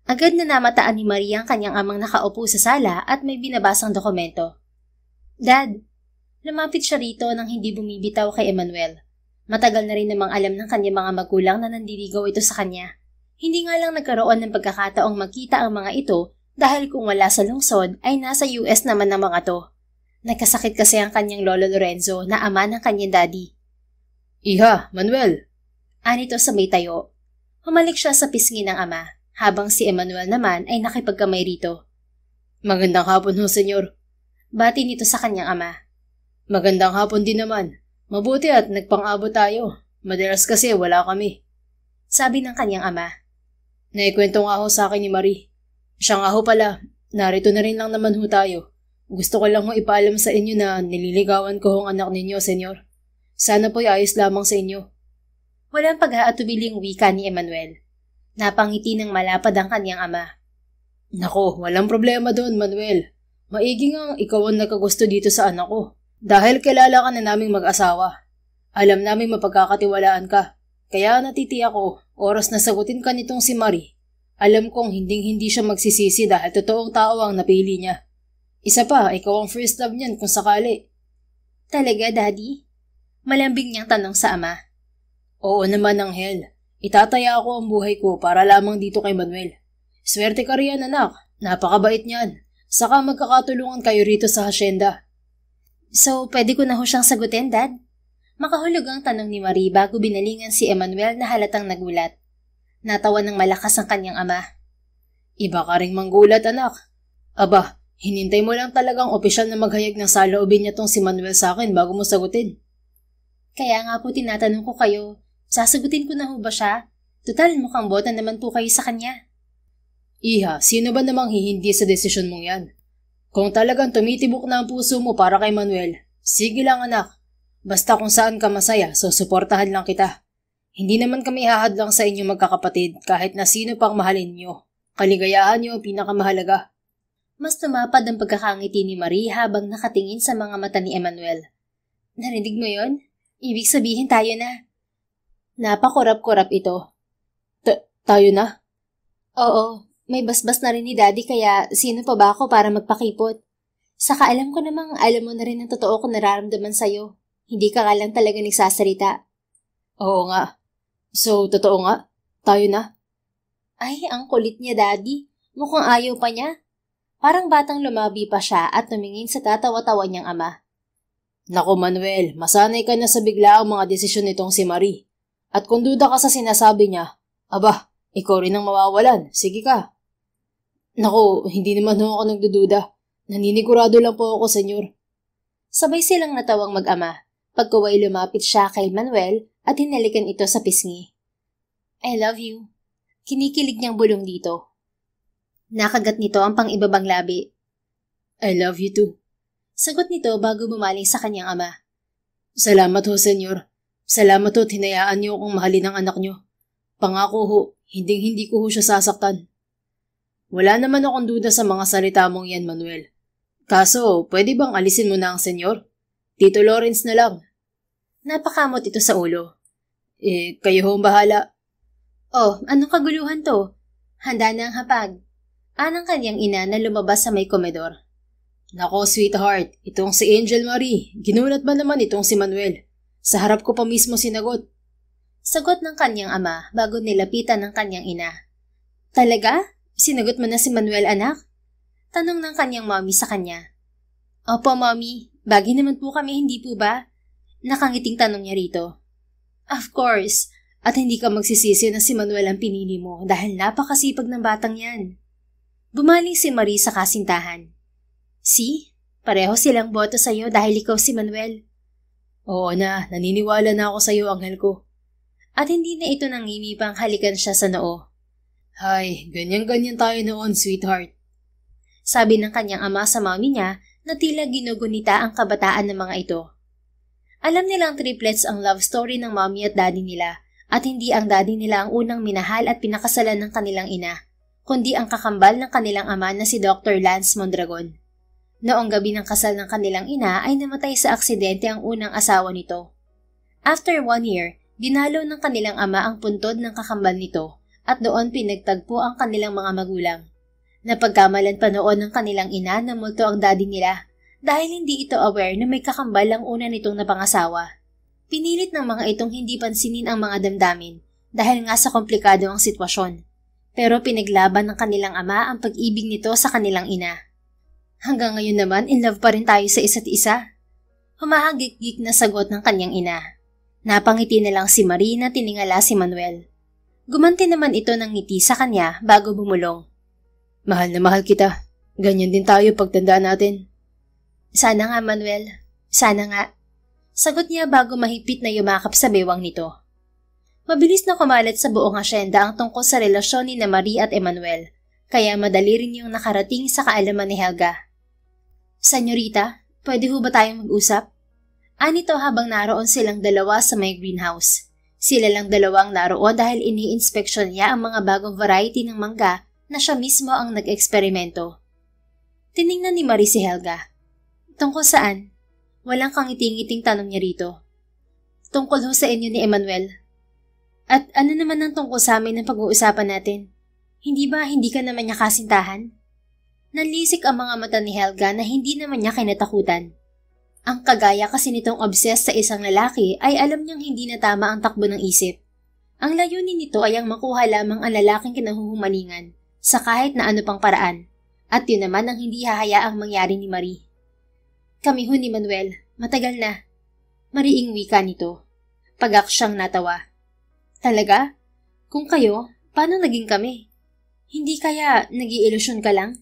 [SPEAKER 1] Agad na namataan ni Maria ang kanyang amang nakaupo sa sala at may binabasang dokumento. Dad, lumapit siya rito nang hindi bumibitaw kay Emmanuel. Matagal na rin namang alam ng kanyang mga magulang na nandiligaw ito sa kanya. Hindi nga lang nagkaroon ng pagkakataong magkita ang mga ito dahil kung wala sa lungsod ay nasa US naman ng mga to. Nagkasakit kasi ang kanyang lolo Lorenzo na ama ng kanyang daddy.
[SPEAKER 2] Iha, Manuel!
[SPEAKER 1] Anito sa may tayo. Humalik siya sa pisngi ng ama. Habang si Emmanuel naman ay nakipagkamay rito.
[SPEAKER 2] Magandang hapon ho, senyor.
[SPEAKER 1] Bati nito sa kanyang ama.
[SPEAKER 2] Magandang hapon din naman. Mabuti at nagpang-abot tayo. Madalas kasi wala kami.
[SPEAKER 1] Sabi ng kanyang ama.
[SPEAKER 2] Naikwento nga ho sa akin ni Marie. Siya nga ho pala, narito na rin lang naman ho tayo. Gusto ko lang ho ipaalam sa inyo na nililigawan ko hong anak ninyo, senyor. Sana po'y ayos lamang sa inyo.
[SPEAKER 1] Walang pag-aatubiling wika ni Emmanuel. Napangiti ng malapad ang kanyang ama.
[SPEAKER 2] Nako, walang problema doon, Manuel. Maigi nga ikaw ang nakagusto dito sa anak ko. Dahil kilala ka na naming mag-asawa. Alam naming mapagkakatiwalaan ka. Kaya natitiyak ko, oras na sagutin ka nitong si Marie. Alam kong hinding-hindi siya magsisisi dahil totoong tao ang napili niya. Isa pa, ikaw ang first love niyan kung sakali.
[SPEAKER 1] Talaga, Daddy? Malambing niyang tanong sa ama.
[SPEAKER 2] Oo naman, Anghel. Itataya ako ang buhay ko para lamang dito kay Manuel. Swerte ka riyan, anak. Napakabait niyan. Saka magkakatulungan kayo rito sa hasyenda.
[SPEAKER 1] So, pwede ko na ho siyang sagutin, Dad? Makahulog ang tanong ni Marie bago binalingan si Emmanuel na halatang nagulat. Natawa ng malakas ang kanyang ama.
[SPEAKER 2] Iba ka ring manggulat, anak. Aba, hinintay mo lang talagang opisyal na maghayag ng saloobin niya tong si Manuel sa akin bago mo sagutin.
[SPEAKER 1] Kaya nga po tinatanong ko kayo, sasagutin ko na ho ba siya? Total, mukhang bota naman po kayo sa kanya.
[SPEAKER 2] Iha, sino ba namang hihindi sa desisyon mong yan? Kung talagang tumitibok na ang puso mo para kay Manuel, sige lang anak. Basta kung saan ka masaya, so suportahan lang kita. Hindi naman kami hahadlang sa inyo magkakapatid kahit na sino pang mahalin nyo. Kaligayahan nyo ang pinakamahalaga.
[SPEAKER 1] Mas tumapad ang pagkakangiti ni Marie habang nakatingin sa mga mata ni Emmanuel. Narinig mo yon? Ibig sabihin tayo na. Napakurap-kurap ito.
[SPEAKER 2] Tayo na?
[SPEAKER 1] Oo. May basbas na rin ni Daddy kaya sino pa ba ako para magpakipot? Saka alam ko namang alam mo na rin ang totoo kung nararamdaman sa'yo. Hindi ka lang talaga nagsasalita.
[SPEAKER 2] Oo nga. So, totoo nga? Tayo na?
[SPEAKER 1] Ay, ang kulit niya, Daddy. Mukhang ayaw pa niya. Parang batang lumabi pa siya at tumingin sa tatawa-tawa niyang ama.
[SPEAKER 2] Nako Manuel, masanay ka na sa bigla ang mga desisyon nitong si Marie. At kung duda ka sa sinasabi niya, aba, ikaw rin ang mawawalan. Sige ka. Naku, hindi naman ako nagdududa. Naninigurado lang po ako, senyor.
[SPEAKER 1] Sabay silang natawang mag-ama. Pagkaway lumapit siya kay Manuel at hinalikan ito sa pisngi. I love you. Kinikilig niyang bulong dito. Nakagat nito ang pang-ibabang labi.
[SPEAKER 2] I love you too.
[SPEAKER 1] Sagot nito bago bumaling sa kanyang ama.
[SPEAKER 2] Salamat ho, senyor. Salamat ho at hinayaan niyo akong mahalin ang anak niyo. Pangako ho, hinding-hindi ko ho siya sasaktan. Wala naman akong duda sa mga salita mong yan, Manuel. Kaso, pwede bang alisin mo na ang senyor? Tito Lawrence na lang.
[SPEAKER 1] Napakamot ito sa ulo.
[SPEAKER 2] Kayo ho ang bahala.
[SPEAKER 1] Oh, anong kaguluhan to? Handa na ang hapag. Anang kanyang ina na lumabas sa may komedor.
[SPEAKER 2] Nako, sweetheart, itong si Angel Marie. Ginulat ba naman itong si Manuel? Sa harap ko pa mismo sinagot.
[SPEAKER 1] Sagot ng kanyang ama bago nilapitan ng kanyang ina. Talaga? Sinagot mo na si Manuel, anak? Tanong ng kanyang mommy sa kanya. Opo, mommy. Bagay naman po kami, hindi po ba? Nakangiting tanong niya rito. Of course. At hindi ka magsisisi na si Manuel ang pinili mo dahil napakasipag ng batang yan. Bumaling si Marie sa kasintahan. See? Pareho silang boto sa'yo dahil ikaw si Manuel.
[SPEAKER 2] Oo na, naniniwala na ako sa'yo, anghel ko.
[SPEAKER 1] At hindi na ito nangimipang halikan siya sa noo.
[SPEAKER 2] Hay, ganyan-ganyan tayo noon, sweetheart.
[SPEAKER 1] Sabi ng kanyang ama sa mommy niya na tila ginugunita ang kabataan ng mga ito. Alam nilang triplets ang love story ng mommy at daddy nila at hindi ang daddy nila ang unang minahal at pinakasalan ng kanilang ina, kundi ang kakambal ng kanilang ama na si Dr. Lance Mondragon. Noong gabi ng kasal ng kanilang ina ay namatay sa aksidente ang unang asawa nito. After 1 year, dinalo ng kanilang ama ang puntod ng kakambal nito at doon pinagtagpo ang kanilang mga magulang. Napagkamalan pa noon ng kanilang ina na multo ang daddy nila dahil hindi ito aware na may kakambal ang una nitong napangasawa. Pinilit ng mga itong hindi pansinin ang mga damdamin dahil nga sa komplikado ang sitwasyon. Pero pinaglaban ng kanilang ama ang pag-ibig nito sa kanilang ina. Hanggang ngayon naman, in love pa rin tayo sa isa't isa. Humahagik-gik na sagot ng kanyang ina. Napangiti na lang si Marie na tiningala si Manuel. Gumanti naman ito ng ngiti sa kanya bago bumulong.
[SPEAKER 2] Mahal na mahal kita. Ganyan din tayo pagtandaan natin.
[SPEAKER 1] Sana nga, Manuel. Sana nga. Sagot niya bago mahigpit na yumakap sa bewang nito. Mabilis na kumalat sa buong asyenda ang tungkol sa relasyon ni Marie at Emmanuel, kaya madali rin yung nakarating sa kaalaman ni Helga. Senyorita, pwede ho ba tayong mag-usap? Anito habang naroon silang dalawa sa may greenhouse. Sila lang dalawang naroon dahil ini-inspeksyon niya ang mga bagong variety ng mangga na siya mismo ang nag-eksperimento. Tiningnan ni Marie si Helga. Tungkol saan? Walang kangiting-ngiting tanong niya rito. Tungkol ho sa inyo ni Emmanuel. At ano naman ang tungkol sa amin ng pag-uusapan natin? Hindi ba hindi ka naman niya kasintahan? Nanlisik ang mga mata ni Helga na hindi naman niya kinatakutan. Ang kagaya kasi nitong obsessed sa isang lalaki ay alam niyang hindi na tama ang takbo ng isip. Ang layunin nito ay ang makuha lamang ang lalaking kinahuhumalingan sa kahit na ano pang paraan. At yun naman ang hindi hahayaang mangyari ni Marie. Kami ho ni Manuel, matagal na. Mariing wika nito. Pagak siyang natawa. Talaga? Kung kayo, paano naging kami? Hindi kaya nag-iilusyon ka lang?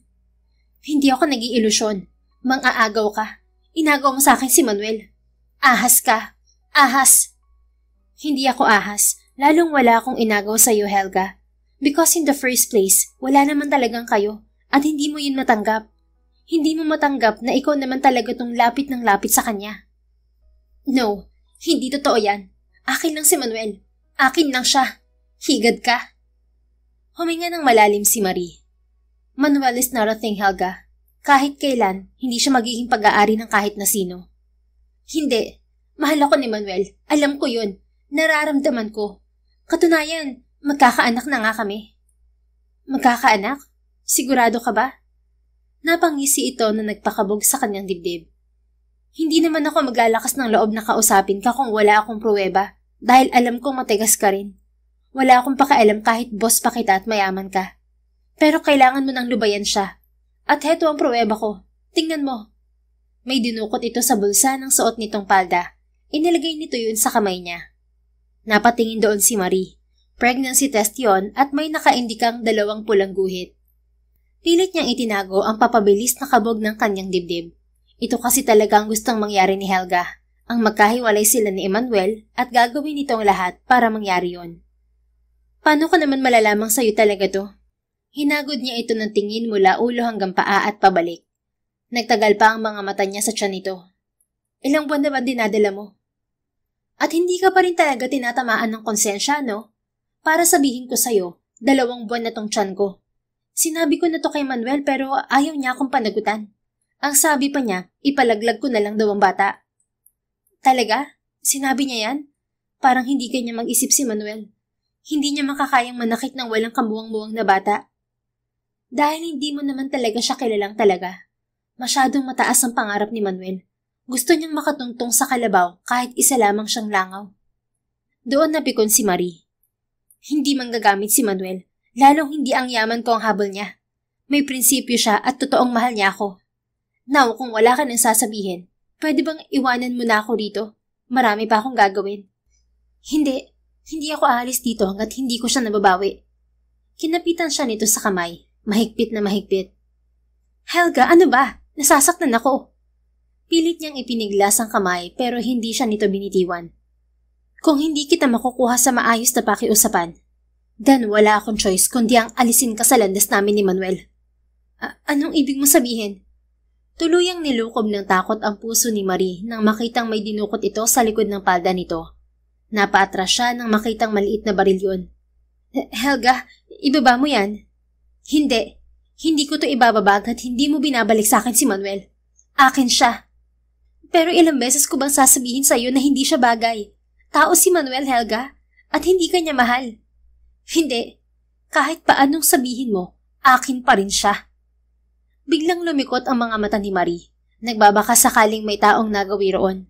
[SPEAKER 1] Hindi ako nag-iilusyon. Mang-aagaw ka. Inagaw mo sa akin si Manuel. Ahas ka. Ahas. Hindi ako ahas. Lalong wala akong inagaw sa iyo, Helga. Because in the first place, wala naman talagang kayo at hindi mo yun matanggap. Hindi mo matanggap na ikaw naman talaga tong lapit ng lapit sa kanya. No, hindi totoo yan. Akin lang si Manuel. Akin lang siya. Higad ka. Huminga ng malalim si Marie. Manuel is not a thing, Helga. Kahit kailan, hindi siya magiging pag-aari ng kahit na sino. Hindi. Mahal ako ni Manuel. Alam ko yun. Nararamdaman ko. Katunayan, magkakaanak na nga kami. Magkakaanak? Sigurado ka ba? Napangisi ito na nagpakabog sa kanyang dibdib. Hindi naman ako maglalakas ng loob na kausapin ka kung wala akong pruweba dahil alam kong matigas ka rin. Wala akong pakialam kahit boss pa kita at mayaman ka. Pero kailangan mo nang lubayan siya. At heto ang pruweba ko. Tingnan mo. May dinukot ito sa bulsa ng suot nitong palda. Inilagay nito yun sa kamay niya. Napatingin doon si Marie. Pregnancy test yon at may nakaindikang 2 pulang guhit. Pilit niyang itinago ang papabilis na kabog ng kanyang dibdib. Ito kasi talagang gustong mangyari ni Helga. Ang magkahiwalay sila ni Emmanuel at gagawin nitong lahat para mangyari yon. Paano ko naman malalamang sa'yo talaga to? Hinagod niya ito ng tingin mula ulo hanggang paa at pabalik. Nagtagal pa ang mga mata niya sa tiyan nito. Ilang buwan na ba dinadala mo? At hindi ka pa rin talaga tinatamaan ng konsensya, no? Para sabihin ko sa'yo, 2 buwan na tong tiyan ko. Sinabi ko na to kay Manuel pero ayaw niya akong panagutan. Ang sabi pa niya, ipalaglag ko na lang daw ang bata. Talaga? Sinabi niya yan? Parang hindi kanya mag-isip si Manuel. Hindi niya makakayang manakit ng walang kamuwang-muwang na bata. Dahil hindi mo naman talaga siya kilalang talaga. Masyadong mataas ang pangarap ni Manuel. Gusto niyang makatungtong sa kalabaw kahit isa lamang siyang langaw. Doon napikon si Marie. Hindi manggagamit si Manuel. Lalong hindi ang yaman ko ang habol niya. May prinsipyo siya at totoong mahal niya ako. Now, kung wala ka nang sasabihin, pwede bang iwanan mo na ako rito? Marami pa akong gagawin. Hindi ako aalis dito hanggat hindi ko siya nababawi. Kinapitan siya nito sa kamay, mahigpit na mahigpit. Helga, ano ba? Nasasaktan ako. Pilit niyang ipiniglas ang kamay pero hindi siya nito binitiwan. Kung hindi kita makukuha sa maayos na pakiusapan, then wala akong choice kundi ang alisin ka sa landas namin ni Manuel. Anong ibig mo sabihin? Tuluyang nilukob ng takot ang puso ni Marie nang makitang may dinukot ito sa likod ng palda nito. Napaatras siya nang makitang maliit na barilyon. Helga, ibaba mo yan? Hindi ko to ibababa at hindi mo binabalik sa akin si Manuel. Akin siya. Pero ilang beses ko bang sasabihin sa iyo na hindi siya bagay? Tao si Manuel, Helga, at hindi ka niya mahal. Hindi. Kahit paanong sabihin mo, akin pa rin siya. Biglang lumikot ang mga mata ni Marie. Nagbabaka sakaling may taong nagawi roon.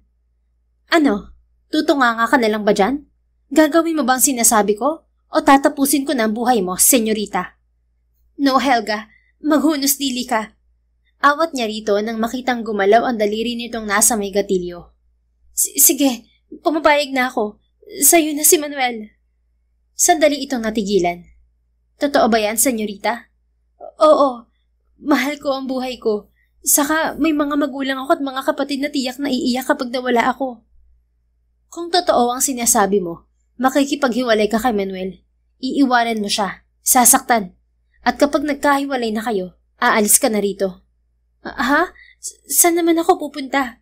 [SPEAKER 1] Ano? Tutunganga ka na lang ba dyan? Gagawin mo bang sinasabi ko? O tatapusin ko na ang buhay mo, senyorita? No, Helga. Maghunos dili ka. Awat niya rito nang makitang gumalaw ang daliri nitong nasa may gatilyo. Sige, pumapayag na ako. Sa'yo na si Manuel. Sandali itong natigilan. Totoo ba yan, senyorita? Oo, mahal ko ang buhay ko. Saka may mga magulang ako at mga kapatid na tiyak na iiyak kapag nawala ako. Kung totoo ang sinasabi mo, makikipaghiwalay ka kay Manuel. Iiwanan mo siya, sasaktan. At kapag nagkahiwalay na kayo, aalis ka na rito. Ha? Saan naman ako pupunta?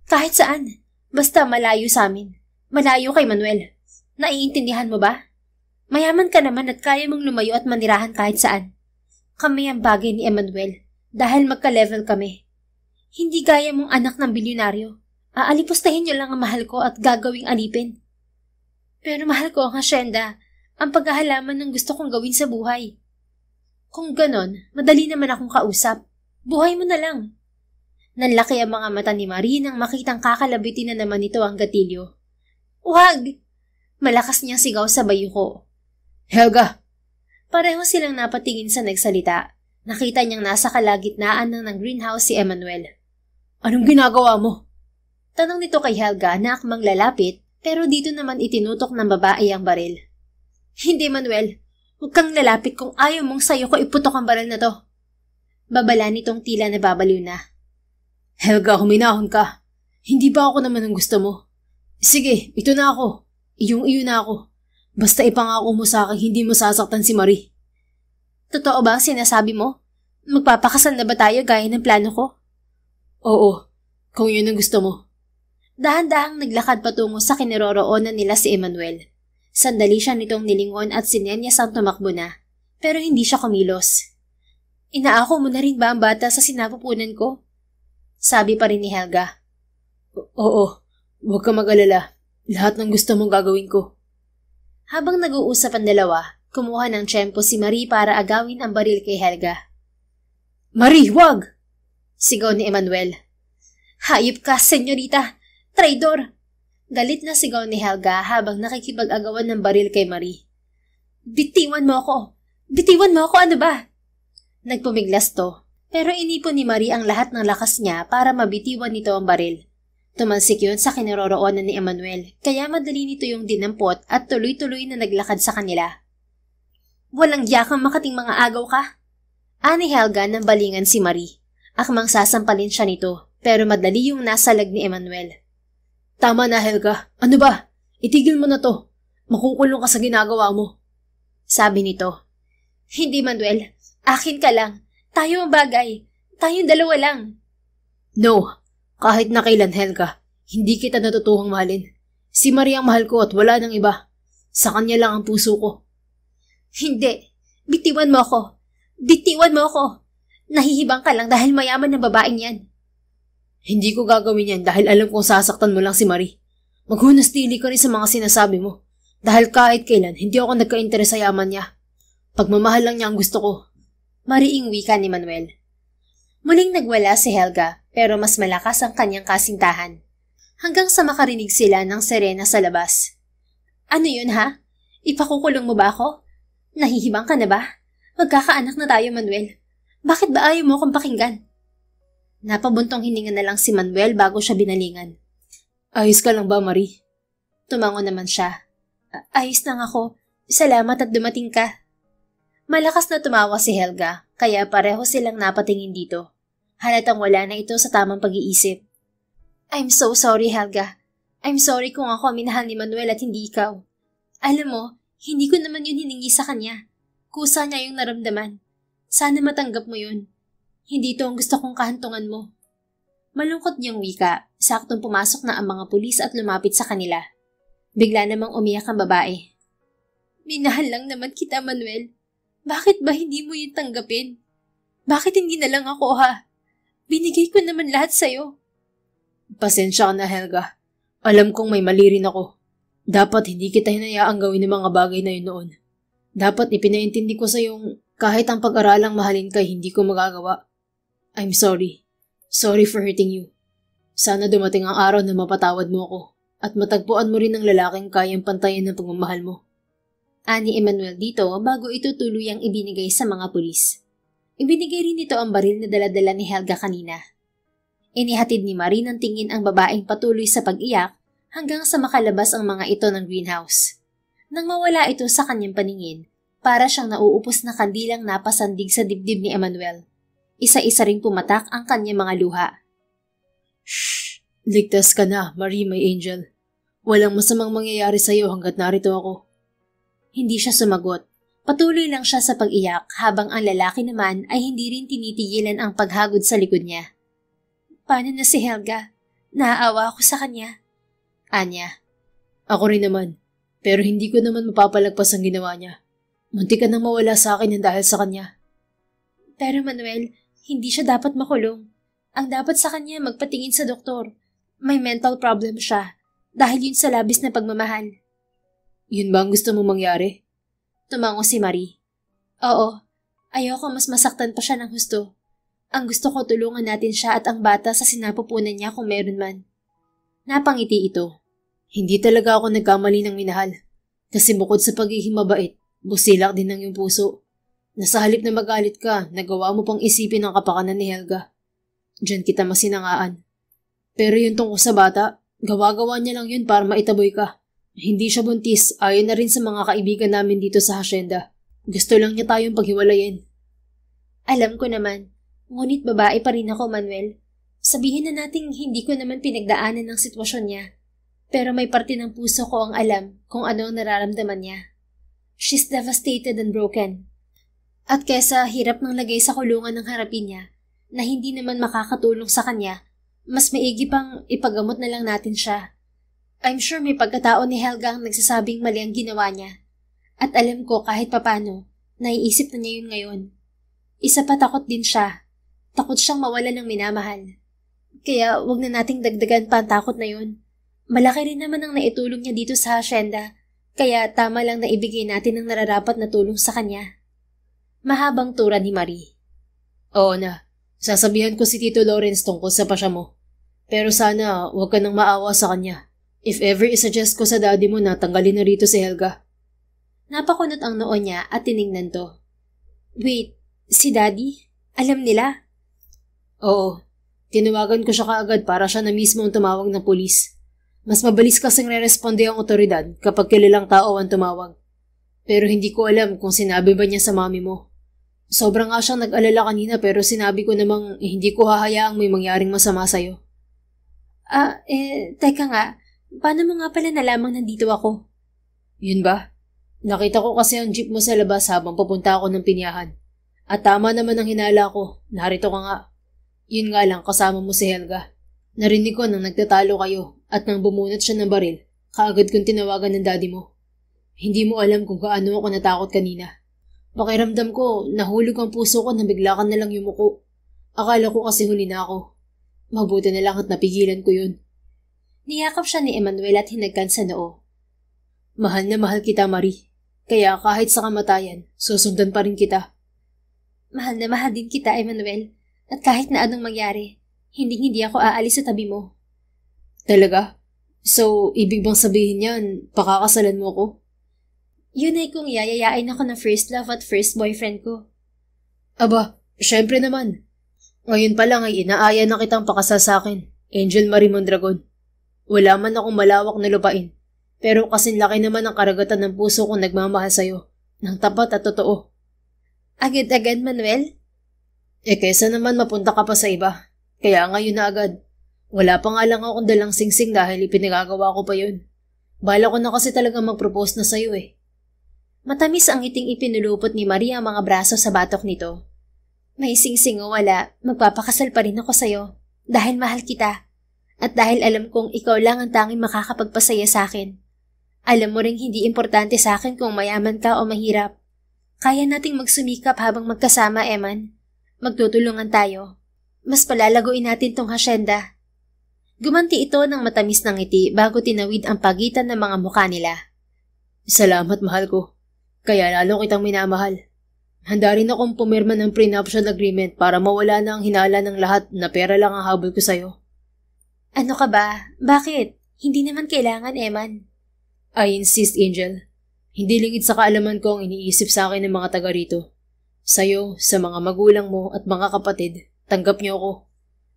[SPEAKER 1] Kahit saan. Basta malayo sa amin. Malayo kay Manuel. Naiintindihan mo ba? Mayaman ka naman at kaya mong lumayo at manirahan kahit saan. Kami ang bagay ni Emmanuel dahil magka-level kami. Hindi gaya mong anak ng bilyonaryo. Aalipustahin niyo lang ang mahal ko at gagawing alipin. Pero mahal ko ang asyenda, ang paghahalaman ng gusto kong gawin sa buhay. Kung ganon, madali naman akong kausap. Buhay mo na lang. Nanlaki ang mga mata ni Marie nang makitang kakalabitin na naman ito ang gatilyo. Huwag! Malakas niyang sigaw sa bayo ko.
[SPEAKER 2] Helga!
[SPEAKER 1] Pareho silang napatingin sa nagsalita. Nakita niyang nasa kalagitnaan ng greenhouse si Emmanuel.
[SPEAKER 2] Anong ginagawa mo?
[SPEAKER 1] Tanong nito kay Helga na akmang lalapit pero dito naman itinutok ng babae ang baril. Hindi Manuel, huwag kang lalapit kung ayaw mong sayo ko iputok ang baril na to. Babala nitong tila na babaliw na.
[SPEAKER 2] Helga, huminahon ka. Hindi ba ako naman ang gusto mo? Sige, ito na ako. Iyong-iyo na ako. Basta ipangako mo sa akin hindi mo sasaktan si Marie.
[SPEAKER 1] Totoo ba ang sinasabi mo? Magpapakasal na ba tayo gaya ng plano ko?
[SPEAKER 2] Oo, kung yun ang gusto mo.
[SPEAKER 1] Dahan-dahang naglakad patungo sa kinaroroonan nila si Emmanuel. Sandali siya nitong nilingon at sinenyas ang tumakbo na, pero hindi siya kumilos. Inaako mo na rin ba ang bata sa sinapupunan ko? Sabi pa rin ni Helga.
[SPEAKER 2] Oo, huwag ka mag-alala. Lahat ng gusto mong gagawin ko.
[SPEAKER 1] Habang nag-uusap ang dalawa, kumuha ng tiyempo si Marie para agawin ang baril kay Helga.
[SPEAKER 2] Marie, wag!
[SPEAKER 1] Sigaw ni Emmanuel. Hayop ka, senyorita! Traidor! Galit na sigaw ni Helga habang nakikipag-agawan ng baril kay Marie. Bitiwan mo ako! Bitiwan mo ako, ano ba? Nagpumiglas to, pero inipon ni Marie ang lahat ng lakas niya para mabitiwan nito ang baril. Tumansik yun sa kinaroroonan ni Emmanuel, kaya madali nito yung dinampot at tuloy-tuloy na naglakad sa kanila. Walang yakang makating mga agaw ka? Ani Helga nang balingan si Marie. Akmang sasampalin siya nito, pero madali yung nasalag ni Emmanuel.
[SPEAKER 2] Tama na, Helga. Ano ba? Itigil mo na to. Makukulong ka sa ginagawa mo.
[SPEAKER 1] Sabi nito. Hindi, Manuel. Akin ka lang. Tayo ang bagay. Tayong dalawa lang.
[SPEAKER 2] No. Kahit na kailan, Helga. Hindi kita natutuhang mahalin. Si Marie ang mahal ko at wala nang iba. Sa kanya lang ang puso ko.
[SPEAKER 1] Hindi. Bitiwan mo ako. Bitiwan mo ako. Nahihibang ka lang dahil mayaman ng babaeng yan.
[SPEAKER 2] Hindi ko gagawin yan dahil alam kong sasaktan mo lang si Marie. Maghunastili ka rin sa mga sinasabi mo. Dahil kahit kailan, hindi ako nagka-interes sa yaman niya. Pagmamahal lang niya ang gusto ko.
[SPEAKER 1] Mariing wika ni Manuel. Muling nagwala si Helga pero mas malakas ang kanyang kasintahan. Hanggang sa makarinig sila ng sirena sa labas. Ano yun ha? Ipakukulong mo ba ako? Nahihibang ka na ba? Magkakaanak na tayo, Manuel. Bakit ba ayaw mo akong pakinggan? Napabuntong hininga na lang si Manuel bago siya binalingan.
[SPEAKER 2] Ayos ka lang ba, Marie?
[SPEAKER 1] Tumango naman siya. Ayos lang ako. Salamat at dumating ka. Malakas na tumawa si Helga, kaya pareho silang napatingin dito. Halatang wala na ito sa tamang pag-iisip. I'm so sorry, Helga. I'm sorry kung ako minahal ni Manuel at hindi ikaw. Alam mo, hindi ko naman yun hiningi sa kanya. Kusa niya yung naramdaman. Sana matanggap mo yun. Hindi ito ang gusto kong kahantungan mo. Malungkot niyang wika, saktong pumasok na ang mga pulis at lumapit sa kanila. Bigla namang umiyak ang babae. Minahal lang naman kita, Manuel. Bakit ba hindi mo yun tanggapin? Bakit hindi na lang ako, ha? Binigay ko naman lahat sa'yo.
[SPEAKER 2] Pasensya ka na, Helga. Alam kong may mali rin ako. Dapat hindi kita hinayaang gawin ng mga bagay na yun noon. Dapat ipinaintindi ko sa yung kahit ang pag-aralang mahalin ka hindi ko magagawa. I'm sorry. Sorry for hurting you. Sana dumating ang araw na mapatawad mo ako at matagpuan mo rin ang lalaking kayang pantayan ng pagmamahal mo.
[SPEAKER 1] Ani Emmanuel dito bago ito tuluyang ibinigay sa mga pulis. Ibinigay rin nito ang baril na daladala ni Helga kanina. Inihatid ni Marie ng tingin ang babaeng patuloy sa pag-iyak hanggang sa makalabas ang mga ito ng greenhouse. Nang mawala ito sa kanyang paningin, para siyang nauupos na kandilang napasandig sa dibdib ni Emmanuel. Isa-isa ring pumatak ang kanyang mga luha.
[SPEAKER 2] Shh! Ligtas ka na, Marie, my angel. Walang masamang mangyayari sa'yo hanggat narito ako.
[SPEAKER 1] Hindi siya sumagot. Patuloy lang siya sa pag-iyak habang ang lalaki naman ay hindi rin tinitigilan ang paghagod sa likod niya. Paano na si Helga? Naaawa ako sa kanya. Anya.
[SPEAKER 2] Ako rin naman. Pero hindi ko naman mapapalagpas ang ginawa niya. Muntik ka nang mawala sa akin ng dahil sa kanya.
[SPEAKER 1] Pero Manuel, hindi siya dapat makulong. Ang dapat sa kanya magpatingin sa doktor. May mental problem siya dahil yun sa labis na pagmamahal.
[SPEAKER 2] Yun ba ang gusto mong mangyari?
[SPEAKER 1] Tumango si Marie. Oo, ayoko mas masaktan pa siya ng husto. Ang gusto ko tulungan natin siya at ang bata sa sinapupunan niya kung meron man. Napangiti ito.
[SPEAKER 2] Hindi talaga ako nagkamali ng minahal. Kasi bukod sa pagiging mabait, busilak din ng iyong puso. Nasa halip na magalit ka, nagawa mo pang isipin ang kapakanan ni Helga. Diyan kita masinangaan. Pero yung tungkol sa bata, gawa-gawa niya lang yun para maitaboy ka. Hindi siya buntis, ayon na rin sa mga kaibigan namin dito sa hasyenda. Gusto lang niya tayong paghiwalayin.
[SPEAKER 1] Alam ko naman, ngunit babae pa rin ako, Manuel. Sabihin na nating hindi ko naman pinagdaanan ng sitwasyon niya. Pero may parte ng puso ko ang alam kung ano ang nararamdaman niya. She's devastated and broken. At kesa hirap ng lagay sa kulungan ng harapin niya, na hindi naman makakatulong sa kanya, mas maigi pang ipagamot na lang natin siya. I'm sure may pagkatao ni Helga ang nagsasabing mali ang ginawa niya. At alam ko kahit papano, naiisip na niya yun ngayon. Isa pa takot din siya. Takot siyang mawala ng minamahal. Kaya wag na nating dagdagan pa ang takot na yun. Malaki rin naman ang naitulong niya dito sa hasyenda, kaya tama lang na ibigay natin ang nararapat na tulong sa kanya. Mahabang tura ni Marie.
[SPEAKER 2] Oo na, sasabihan ko si Tito Lawrence tungkol sa pasya mo. Pero sana huwag ka nang maawa sa kanya. If ever isuggest ko sa daddy mo na tanggalin na rito si Helga.
[SPEAKER 1] Napakunot ang noo niya at tiningnan to. Wait, si daddy? Alam nila?
[SPEAKER 2] Oo, tinawagan ko siya kaagad para siya na mismo ang tumawag ng pulis. Mas mabilis kasing re-responde ang otoridad kapag kilalang tao ang tumawag. Pero hindi ko alam kung sinabi ba niya sa mami mo. Sobrang nga siyang nag-alala kanina pero sinabi ko namang hindi ko hahayaang may mangyaring masama sa'yo.
[SPEAKER 1] Teka nga. Paano mo nga pala nalamang nandito ako?
[SPEAKER 2] Yun ba? Nakita ko kasi ang jeep mo sa labas habang papunta ako ng Pinyahan. At tama naman ang hinala ko. Narito ka nga. Yun nga lang, kasama mo si Helga. Narinig ko nang nagtatalo kayo at nang bumunot siya ng baril, kaagad kong tinawagan ng daddy mo. Hindi mo alam kung gaano ako natakot kanina. Pakiramdam ko, nahulog ang puso ko na bigla ka na lang yumuko. Akala ko kasi huli na ako. Mabuti na lang at napigilan ko yun.
[SPEAKER 1] Niyakap siya ni Emmanuel at hinagkan sa noo.
[SPEAKER 2] Mahal na mahal kita, Marie. Kaya kahit sa kamatayan, susundan pa rin kita.
[SPEAKER 1] Mahal na mahal din kita, Emmanuel. At kahit na anong mangyari, hindi ako aalis sa tabi mo.
[SPEAKER 2] Talaga? So, ibig bang sabihin yan, pakakasalan mo ko?
[SPEAKER 1] Yun ay kung yayayain ako ng first love at first boyfriend ko.
[SPEAKER 2] Aba, syempre naman. Ngayon pa lang ay inaaya na kitang pakasal sa akin, Angel Marie Mondragon. Wala man akong malawak na lupain, pero kasing laki naman ang karagatan ng puso kong nagmamahal sa'yo, ng tapat at totoo.
[SPEAKER 1] Agad-agad, Manuel?
[SPEAKER 2] Kesa naman mapunta ka pa sa iba, kaya ngayon na agad. Wala pa nga lang akong dalang singsing dahil ipinagagawa ko pa yun. Bala ko na kasi talaga mag-propose na sa'yo eh.
[SPEAKER 1] Matamis ang ngiting ipinulupot ni Maria ang mga braso sa batok nito. May singsing o wala, magpapakasal pa rin ako sa'yo, dahil mahal kita. At dahil alam kong ikaw lang ang tanging makakapagpasaya sa akin. Alam mo ring hindi importante sa akin kung mayaman ka o mahirap. Kaya nating magsumikap habang magkasama, Eman. Magtutulungan tayo. Mas palalaguin natin tong hasyenda. Gumanti ito ng matamis ng ngiti bago tinawid ang pagitan ng mga mukha nila.
[SPEAKER 2] Salamat, mahal ko. Kaya lalo kitang minamahal. Handa rin akong pumirma ng prenuptial agreement para mawala na ang hinala ng lahat na pera lang ang habol ko sa'yo.
[SPEAKER 1] Ano ka ba? Bakit? Hindi naman kailangan, Eman.
[SPEAKER 2] I insist, Angel. Hindi lingid sa kaalaman ko ang iniisip sa akin ng mga taga rito. Sa'yo, sa mga magulang mo at mga kapatid, tanggap niyo ako.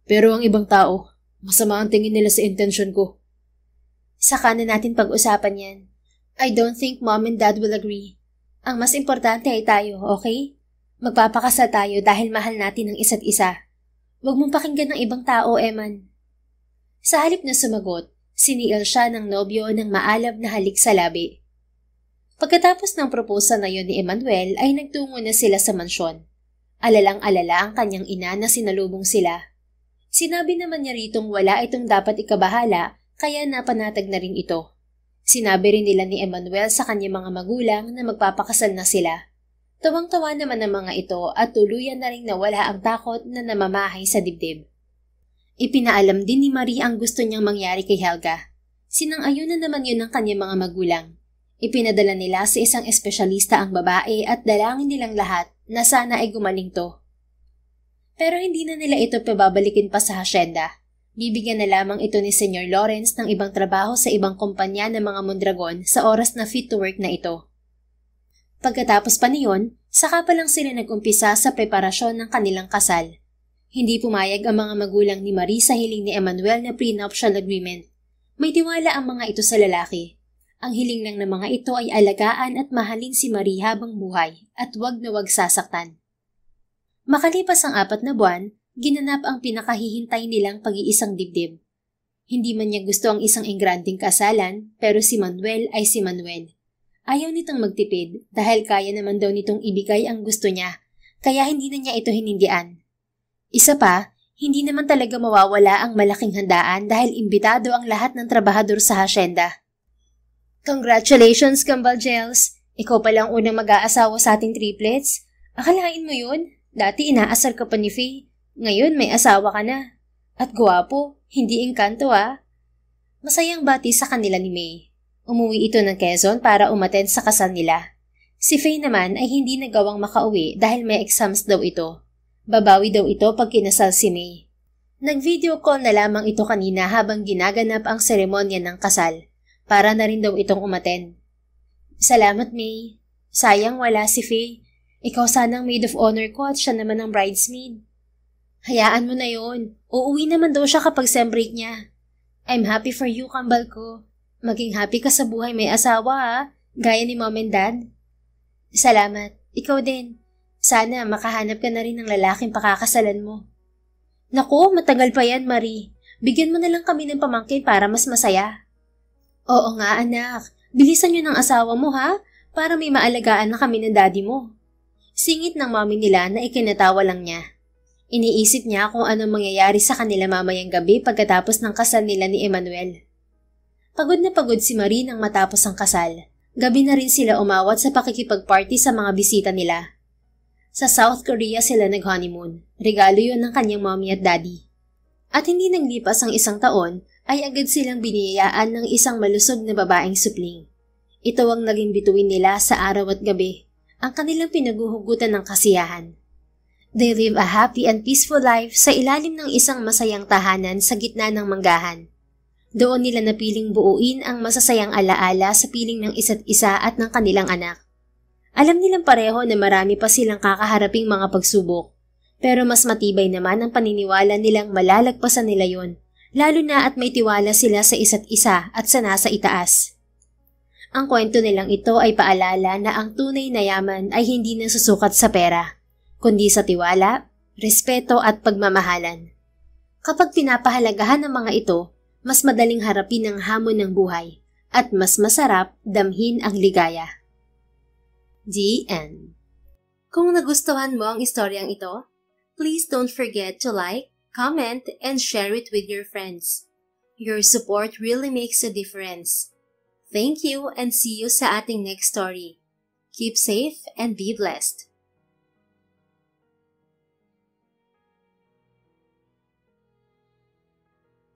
[SPEAKER 2] Pero ang ibang tao, masama ang tingin nila sa intensyon ko.
[SPEAKER 1] Saka na natin pag-usapan yan. I don't think Mom and Dad will agree. Ang mas importante ay tayo, okay? Magpapakasal tayo dahil mahal natin ang isa't isa. Huwag mong pakinggan ng ibang tao, Eman. Sa halip na sumagot, siniil siya ng nobyo ng maalab na halik sa labi. Pagkatapos ng proposal na yon ni Emmanuel ay nagtungo na sila sa mansyon. Alalang-alala ang kanyang ina na sinalubong sila. Sinabi naman niya ritong wala itong dapat ikabahala kaya napanatag na rin ito. Sinabi rin nila ni Emmanuel sa kanyang mga magulang na magpapakasal na sila. Tawang-tawa naman ang mga ito at tuluyan na rin nawala ang takot na namamahay sa dibdib. Ipinaalam din ni Marie ang gusto niyang mangyari kay Helga. Sinang-ayunan naman yun ng kanyang mga magulang. Ipinadala nila sa isang espesyalista ang babae at dalangin nilang lahat na sana ay gumaling to. Pero hindi na nila ito pababalikin pa sa hasyenda. Bibigyan na lamang ito ni Sr. Lawrence ng ibang trabaho sa ibang kumpanya ng mga Mondragon sa oras na fit to work na ito. Pagkatapos pa niyon, saka pa lang sila nag-umpisa sa preparasyon ng kanilang kasal. Hindi pumayag ang mga magulang ni Marie sa hiling ni Emmanuel na prenuptial agreement. May tiwala ang mga ito sa lalaki. Ang hiling lang ng mga ito ay alagaan at mahalin si Marie habang buhay at wag na wag sasaktan. Makalipas ang 4 na buwan, ginanap ang pinakahihintay nilang pag-iisang dibdib. Hindi man niya gusto ang isang engranding kasalan, pero si Manuel ay si Manuel. Ayaw nitong magtipid dahil kaya naman daw nitong ibigay ang gusto niya, kaya hindi na niya ito hinindian. Isa pa, hindi naman talaga mawawala ang malaking handaan dahil imbitado ang lahat ng trabahador sa hasyenda. Congratulations, Kambal Gels! Ikaw palang unang mag-aasawa sa ating triplets. Akalain mo yun? Dati inaasar ka pa ni Faye. Ngayon may asawa ka na. At gwapo, hindi engkanto ah. Masayang bati sa kanila ni May. Umuwi ito ng Quezon para umattend sa kasal nila. Si Faye naman ay hindi nagawang makauwi dahil may exams daw ito. Babawi daw ito pag kinasal si May. Nag-video call na lamang ito kanina habang ginaganap ang seremonya ng kasal. Para na rin daw itong umattend. Salamat, May. Sayang wala si Faye. Ikaw sanang maid of honor ko at siya naman ang bridesmaid. Hayaan mo na yon. Uuwi naman daw siya kapag sem break niya. I'm happy for you, kambal ko. Maging happy ka sa buhay may asawa ha, gaya ni mom and dad. Salamat. Ikaw din. Sana makahanap ka na rin ng lalaking pakakasalan mo. Naku, matagal pa yan, Marie. Bigyan mo na lang kami ng pamangkin para mas masaya. Oo nga, anak. Bilisan niyo ng asawa mo ha, para may maalagaan na kami ng daddy mo. Singit ng mami nila na ikinatawa lang niya. Iniisip niya kung anong mangyayari sa kanila mamayang gabi pagkatapos ng kasal nila ni Emmanuel. Pagod na pagod si Marie nang matapos ang kasal. Gabi na rin sila umawat sa pakikipag-party sa mga bisita nila. Sa South Korea sila nag-honeymoon. Regalo yun ng kanyang mommy at daddy. At hindi naglipas ang 1 taon, ay agad silang biniyayaan ng isang malusog na babaeng supling. Ito ang naging bituin nila sa araw at gabi, ang kanilang pinaguhugutan ng kasiyahan. They live a happy and peaceful life sa ilalim ng isang masayang tahanan sa gitna ng manggahan. Doon nila napiling buuin ang masasayang alaala sa piling ng isa't isa at ng kanilang anak. Alam nilang pareho na marami pa silang kakaharaping mga pagsubok, pero mas matibay naman ang paniniwala nilang malalagpasan nila yon. Lalo na at may tiwala sila sa isa't isa at sa nasa itaas. Ang kwento nilang ito ay paalala na ang tunay na yaman ay hindi nasusukat sa pera, kundi sa tiwala, respeto at pagmamahalan. Kapag pinapahalagahan ng mga ito, mas madaling harapin ang hamon ng buhay at mas masarap damhin ang ligaya. The End. Kung nagustuhan mo ang istoryang ito, please don't forget to like, comment, and share it with your friends. Your support really makes a difference. Thank you and see you sa ating next story. Keep safe and be blessed.